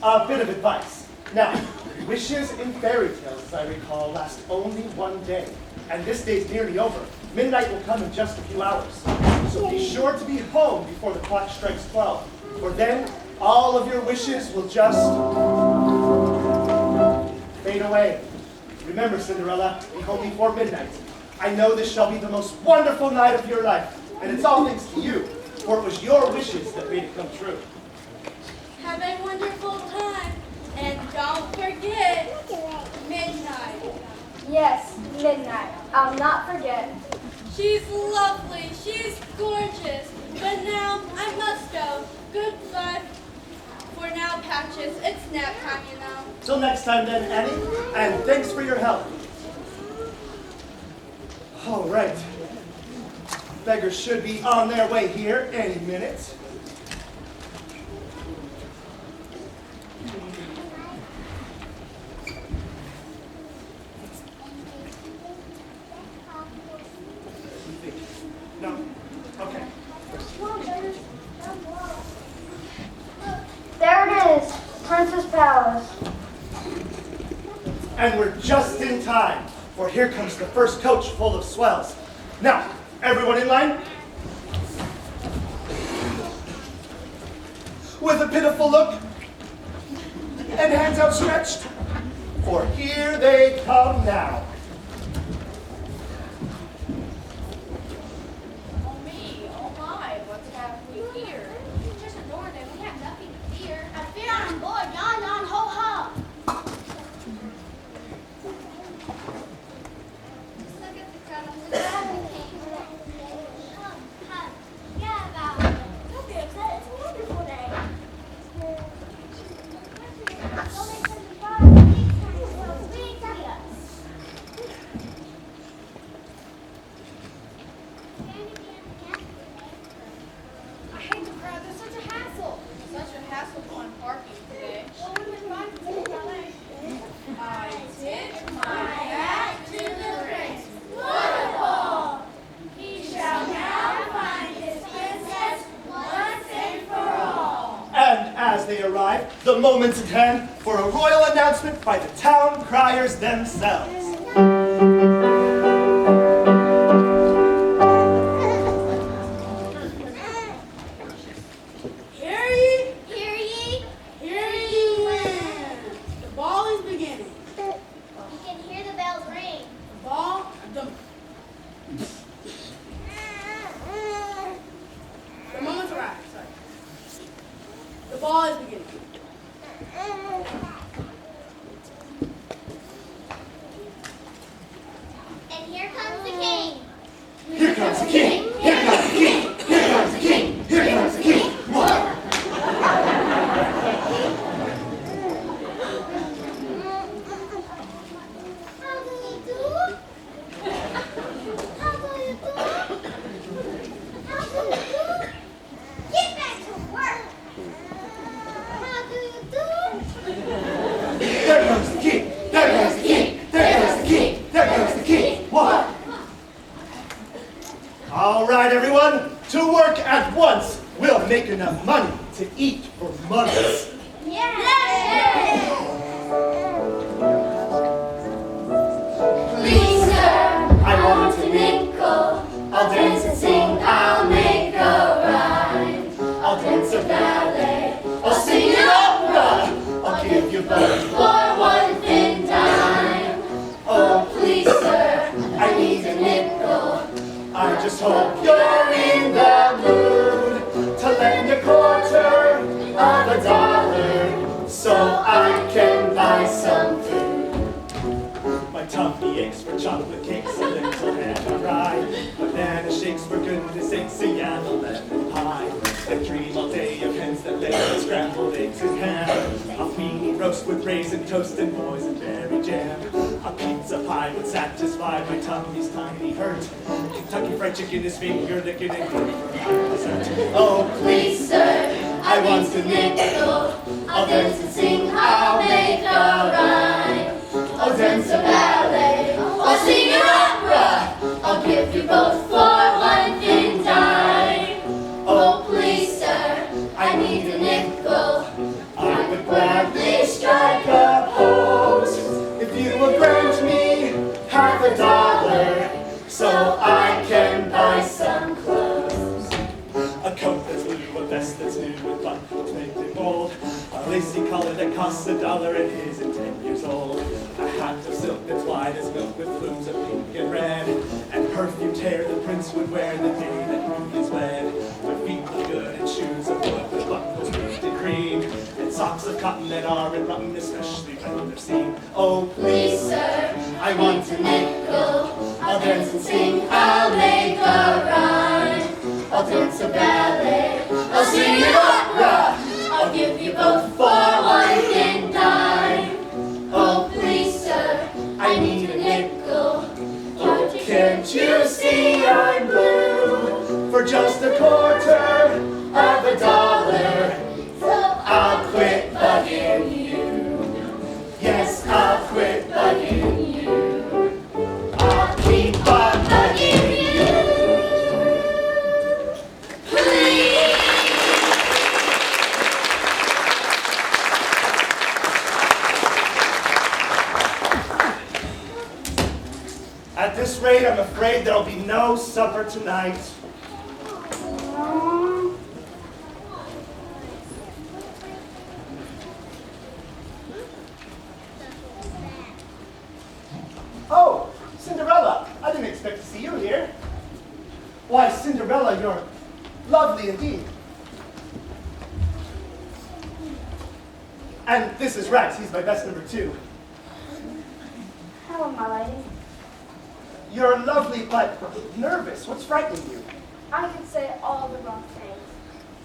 A bit of advice. Now, wishes in fairy tales, as I recall, last only one day. And this day's nearly over. Midnight will come in just a few hours. So be sure to be home before the clock strikes 12. For then, all of your wishes will just fade away. Remember, Cinderella, be home before midnight. I know this shall be the most wonderful night of your life. And it's all thanks to you. For it was your wishes that made it come true. Have a wonderful time. And don't forget, midnight. Yes, midnight. I'll not forget. She's lovely. She's gorgeous. But now I must go. Goodbye. For now, Patches. It's nap time, you know. Till next time then, Annie. And thanks for your help. All right. Beggars should be on their way here any minute. No? Okay. There it is, Princess Palace. And we're just in time, for here comes the first coach full of swells. Now, everyone in line? With a pitiful look and hands outstretched, for here they come now. Oh me, oh my, what's happening here? Just ignore them, we have nothing to fear. I fear on board, yon, yon, ho, ho. Just look at the crowd of the Don't be upset, it's a wonderful day. I hate the crowd, they're such a hassle. Such a hassle on parking today. I tip my hat to the prince. Wonderful! He shall now find his princess once and for all. And as they arrive, the moment's at hand for a royal announcement by the town criers themselves. Hear ye? Hear ye? Hear ye land. The ball is beginning. You can hear the bells ring. The ball, the moment's arrived, sorry. The ball is beginning. And here comes the king. Here comes the king! Here comes the king! Here comes the king! Here comes the king! Whoa. How do you do? How do you do? How do right, everyone, to work at once. We'll make enough money to eat for months. Please, sir, I want a nickel. I'll dance and sing, I'll make a rhyme. I'll dance a ballet, I'll sing an opera. I'll give you both for 1 thin dime. Oh, please, sir, I need a nickel. I just hope you're in the mood to lend a quarter of a dollar so I can buy some food. My tummy aches for chocolate cakes, a little hand rye. Banana shakes for goodness sakes, a yellow lemon pie. I dream all day of hens that lay scrambled eggs and ham. A weenie roast with raisin toast and boysenberry jam. A pizza pie would satisfy my tummy's tiny hurt. Kentucky Fried Chicken is finger licking and good for my dessert. Oh, Please, sir, I want a nickel. I'll dance and sing, I'll make a rhyme. I'll dance a ballet, I'll sing an opera. I'll give you both for 1 thin dime. Oh, please, sir, I need a nickel. I would gladly strike a pose if you would grant me half a dollar so I can buy some clothes. A coat that's blue, a vest that's new with buttons made in gold, a lacy collar that costs $1 and isn't 10 years old, a hat of silk that's white as milk with plumes of pink and red, and perfumed hair the prince would wear the day that he is wed. My feet look good in shoes of wood with buckles ribbed in cream, and socks of cotton that are in rotten, especially when they're seen. Oh, Please, sir, I want a nickel. I'll dance and sing, I'll make a rhyme. I'll dance a ballet, I'll sing an opera. I'll give you both for 1 thin dime. Oh, please, sir, I need a nickel. oh, can't you see I'm blue for just a quarter of a dollar? So I'll quit bugging you. Yes, I'll quit bugging you. I'll keep on bugging you. please. At this rate, I'm afraid there'll be no supper tonight. Oh, Cinderella, I didn't expect to see you here. Why, Cinderella, you're lovely indeed. And this is Rex, he's my best number 2. Hello, my lady. You're lovely, but nervous. What's frightening you? I could say all the wrong things.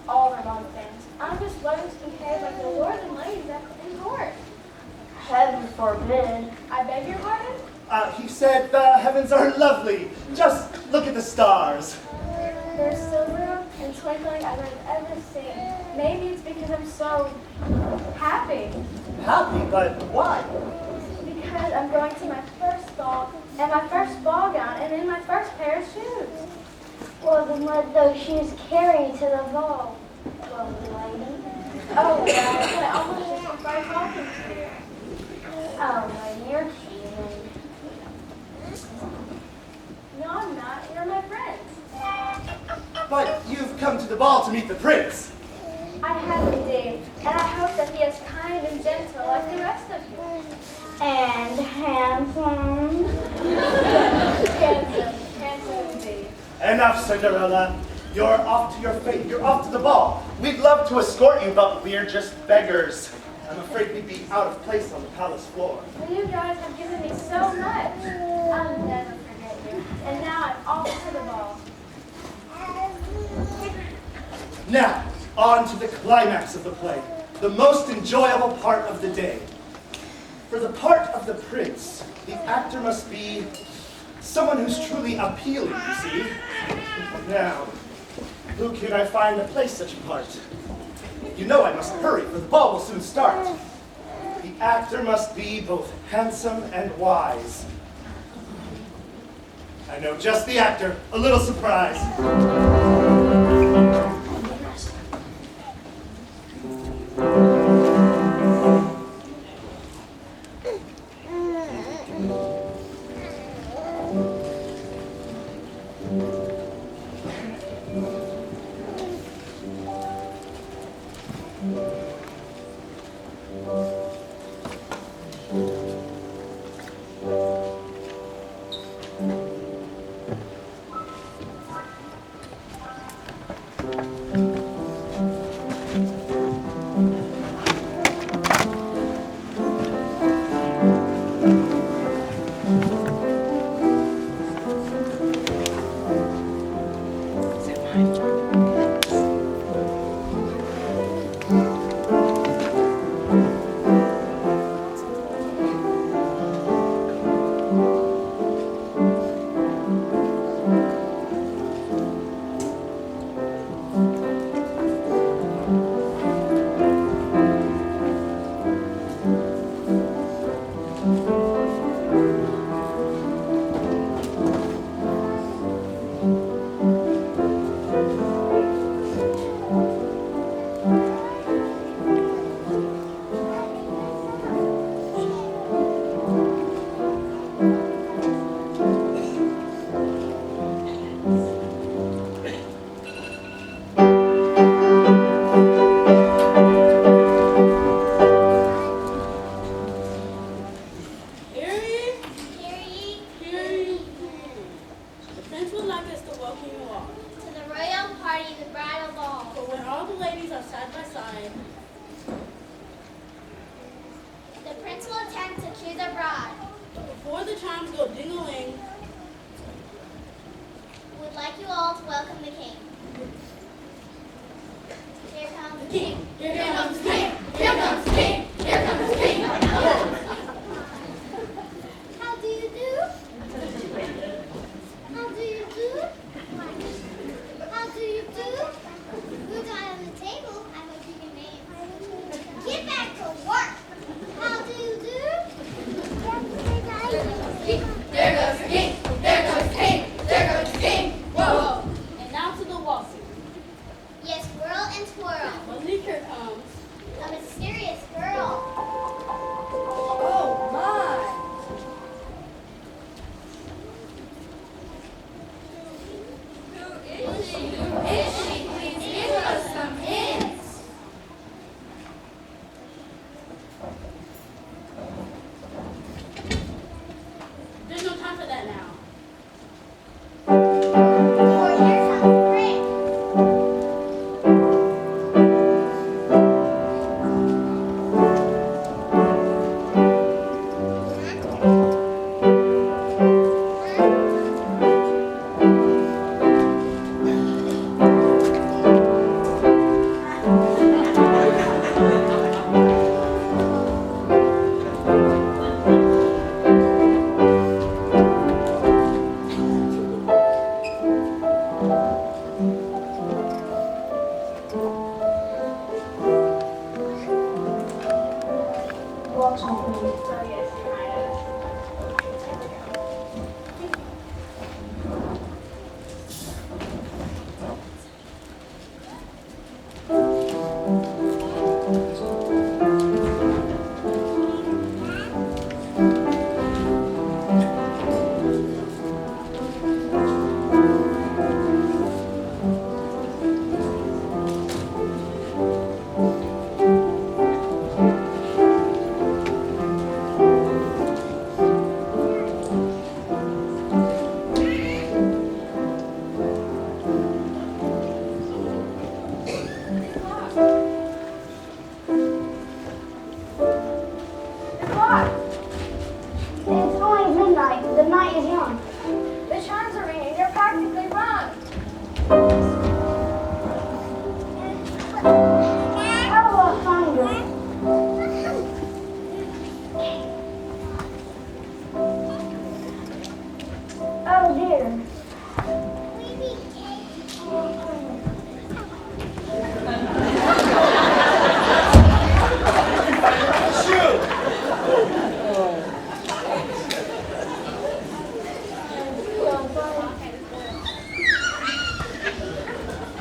All the wrong things. I'm just learning to behave like the lords and ladies in court. Heaven forbid. I beg your pardon? He said the heavens are lovely. Just look at the stars. They're silver and twinkling as I've ever seen. Maybe it's because I'm so happy. Happy, but why? Because I'm going to my first ball, and my first ball gown, and in my first pair of shoes. Well, then let those shoes carry to the ball, lovely lady. Oh, well, I almost just started talking to you. Oh, lady, you're teasing. No, I'm not. You're my friend. But you've come to the ball to meet the prince. I have indeed, and I hope that he is kind and gentle like the rest of you. And handsome. Handsome indeed. Enough, Cinderella. You're off to your fate. You're off to the ball. We'd love to escort you, but we're just beggars. I'm afraid we'd be out of place on the palace floor. Well, you guys have given me so much. I'll never forget you. And now I'm off to the ball. Now, on to the climax of the play, the most enjoyable part of the day. For the part of the prince, the actor must be someone who's truly appealing, you see. Now, who can I find to play such a part? You know I must hurry, for the ball will soon start. The actor must be both handsome and wise. I know just the actor. A little surprise. There goes the king.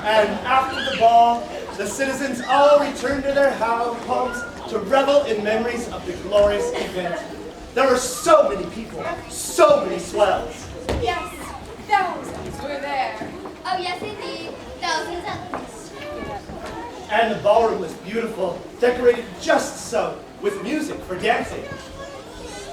And after the ball, the citizens all returned to their homes to revel in memories of the glorious event. There were so many people, so many swells. Yes, thousands were there. Oh, yes, indeed. Thousands at least. And the ballroom was beautiful, decorated just so, with music for dancing.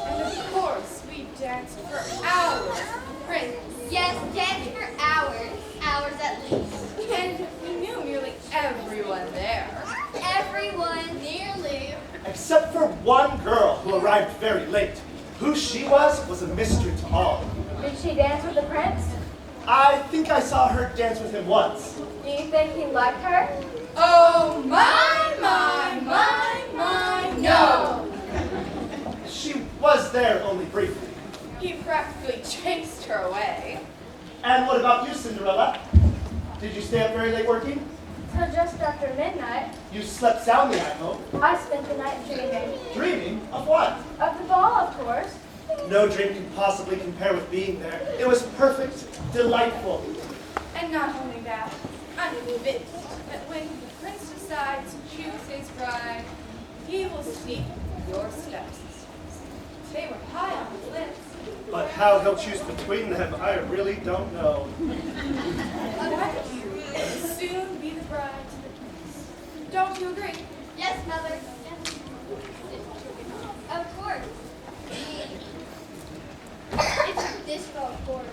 And of course, we danced for hours. Prince. Yes, danced for hours. Hours at least. And we knew nearly everyone there. Everyone, nearly. Except for one girl who arrived very late. Who she was a mystery to all. Did she dance with the prince? I think I saw her dance with him once. Do you think he liked her? Oh, no! She was there only briefly. He practically chased her away. And what about you, Cinderella? Did you stay up very late working? Till just after midnight, You slept soundly, I hope. I spent the night dreaming. Dreaming? Of what? Of the ball, of course. No dream can possibly compare with being there. It was perfect, delightful. And not only that, I'm convinced that when the prince decides to choose his bride, he will sneak your stepsisters. They were high on his list. But how he'll choose between them, I really don't know. That you will soon be the bride to the prince. Don't you agree? Yes, Mother. Of course. It's this girl, Gordon.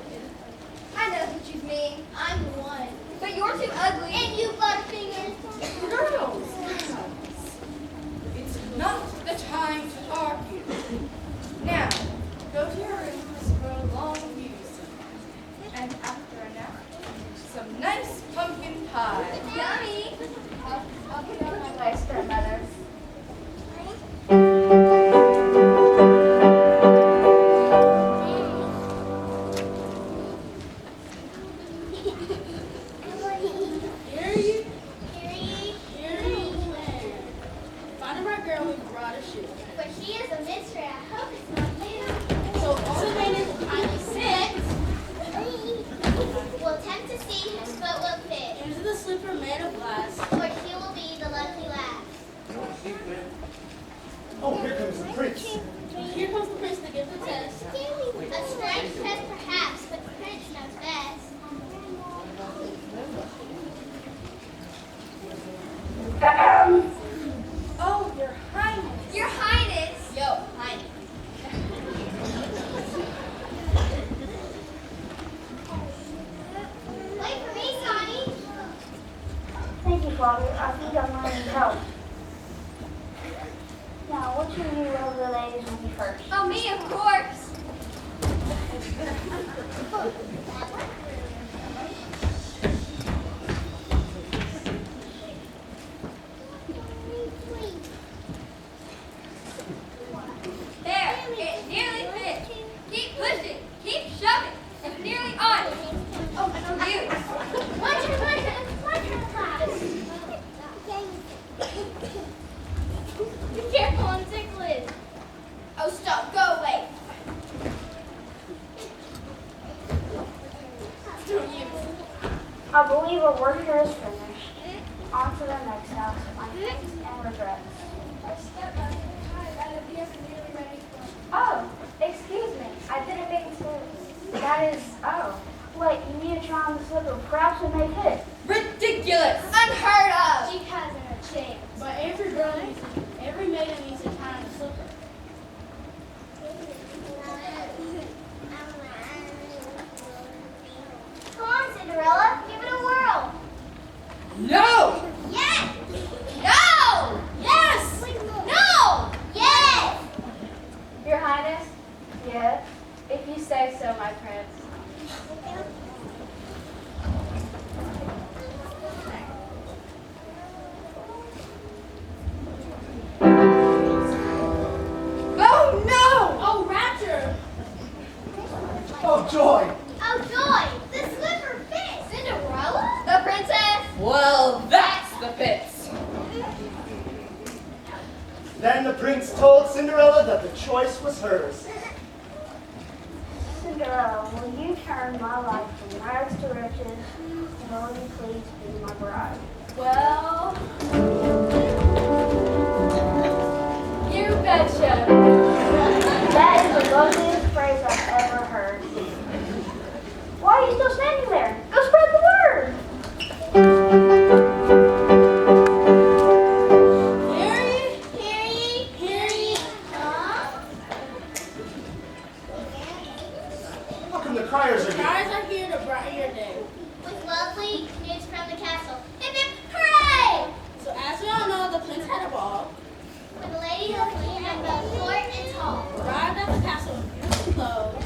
I know who you mean. I'm the one. But you're too ugly. And you butterfingers. Girls, it's not the time to argue. Now, go to your rooms for a long beauty sleep. And after a nap, some nice pumpkin pie. Yummy. I'll put on my lace, grandmother. But she is a mystery. I hope it's not you. So all the men is tiny six. We'll attempt to see whose foot will fit. Into the slipper made of glass. For she will be the lucky last. Oh, here comes the prince. Here comes the prince to give the test. A strange test perhaps, but the prince knows best. Oh, your highness. Your Highness. Yo, Highness. Wait for me, Sonny. Thank you, Father. I think I'm learning to help. Now, which of you older ladies will be first? Oh, me, of course. There, it nearly fits. Keep pushing, keep shoving. It's nearly on. Oh, you. My turn, class. Be careful on ticklish. Oh, stop, go away. I believe our work here is finished. On to the next house, my thanks and regrets. Oh, excuse me. I didn't mean to. That is, oh. Wait, you need to try on the slipper. Perhaps it may fit. Ridiculous! Unheard of. She hasn't a chance. But every maiden needs to tie on a slipper. Come on, Cinderella, give it a whirl. No! Yes! No! Yes! No! Yes! Your Highness? Yes. If you say so, my prince. Oh, no! Oh, rapture! Oh, joy! Oh, joy! The slipper fits! Cinderella? The princess? Well, that's the pits. Then the prince told Cinderella that the choice was hers. Cinderella, will you turn my life from rare rags to riches, and will you please be my bride? Well, you betcha. That is the loveliest phrase I've ever heard. Why are you still standing there? Go spread the word! How come the criers are here? Guys are here to brighten your day. With lovely news from the castle. Hip hip hooray! So as we all know, the prince had a ball. With the ladies of the kingdom, both short and tall. Arrived at the castle in beautiful clothes.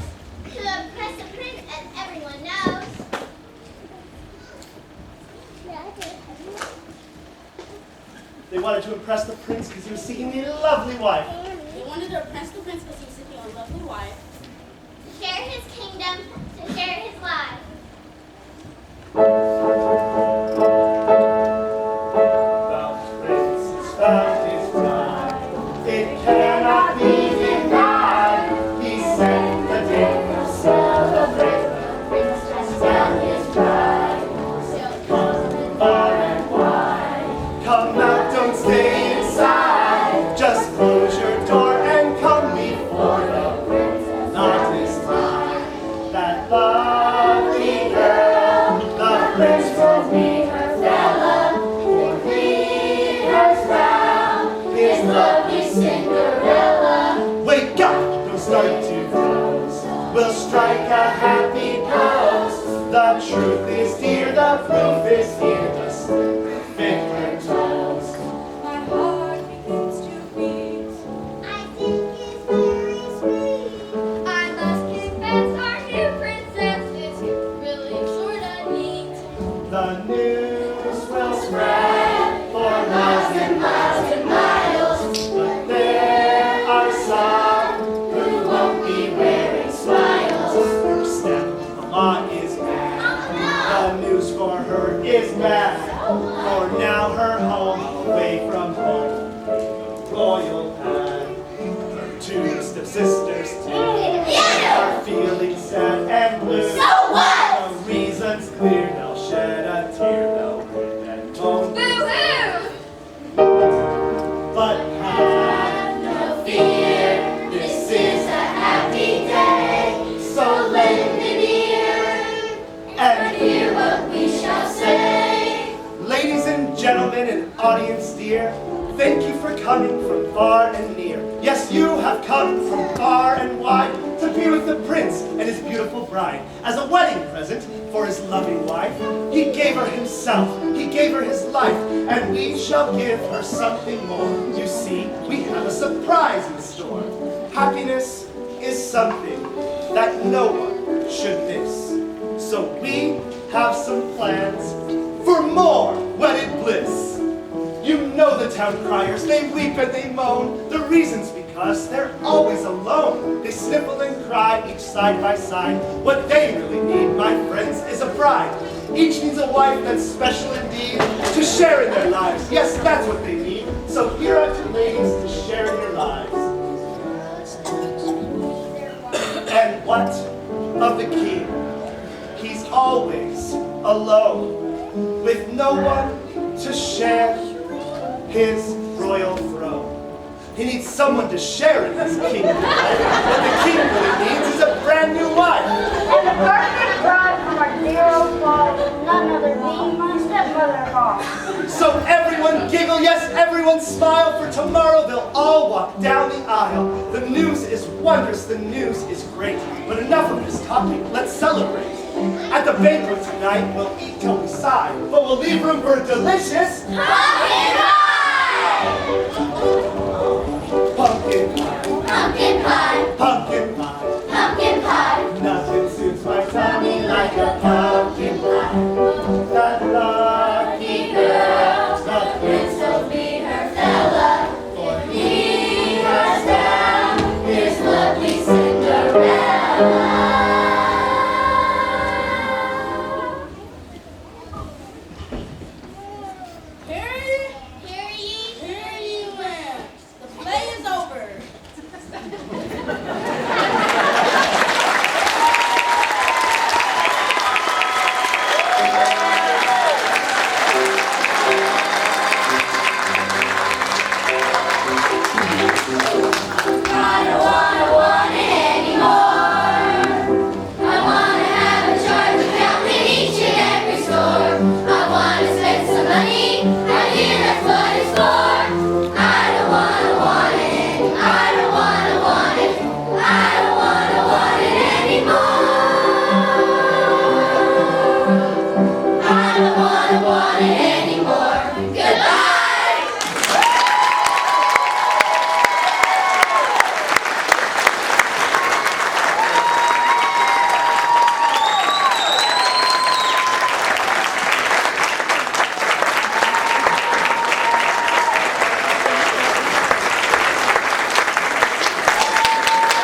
To impress the prince, as everyone knows. They wanted to impress the prince because he was seeking a lovely wife. They wanted to impress the prince because he was seeking a lovely wife. To share his kingdom, to share his life. The prince has found his bride. It cannot be denied. He sent the day to celebrate. The prince has found his bride. Come far and wide. Come out, don't stay inside. Just close your door and come before the prince. Not this time. That lovely girl, the prince will be her fella. For he has found his lovely Cinderella. Wake up, don't start to doze. We'll strike a happy pose. The truth is dear, the proof is here. Just finger toes. My heart begins to beat. I think it's very sweet. I must confess our new princess is really sorta neat. The news will spread for miles and miles and miles. But there are some who won't be wearing smiles. First step, the law is mad. The news for her is bad. For now her home, away from home, the royal pad. Her two stepsisters too are feeling sad and blue. So what? The reason's clear, they'll shed a tear, they'll grin and moan. Boo-hoo! But have no fear, this is a happy day. So lend an ear and hear what we shall say. Ladies and gentlemen and audience dear, thank you for coming from far and near. Yes, you have come from far and wide to be with the prince and his beautiful bride. As a wedding present for his loving wife, he gave her himself, he gave her his life, and we shall give her something more. You see, we have a surprise in store. Happiness is something that no one should miss. So we have some plans for more wedded bliss. You know the town criers, they weep and they moan. The reason's because they're always alone. They sniffle and cry, each side by side. What they really need, my friends, is a bride. Each needs a wife that's special indeed to share in their lives. Yes, that's what they need. So here are two ladies to share in your lives. And what of the king? He's always alone, with no one to share his royal throne. He needs someone to share in his kingdom. What the king really needs is a brand new wife. And the perfect bride from our dear old father, none other being my stepmother-in-law. So everyone giggle, yes, everyone smile, for tomorrow they'll all walk down the aisle. The news is wondrous, the news is great. But enough of this talking, let's celebrate. At the banquet tonight, we'll eat till we sigh, but we'll leave room for a delicious Pumpkin pie! pumpkin pie. Pumpkin pie! Pumpkin pie. Pumpkin pie! Nothing suits my tummy like a pie.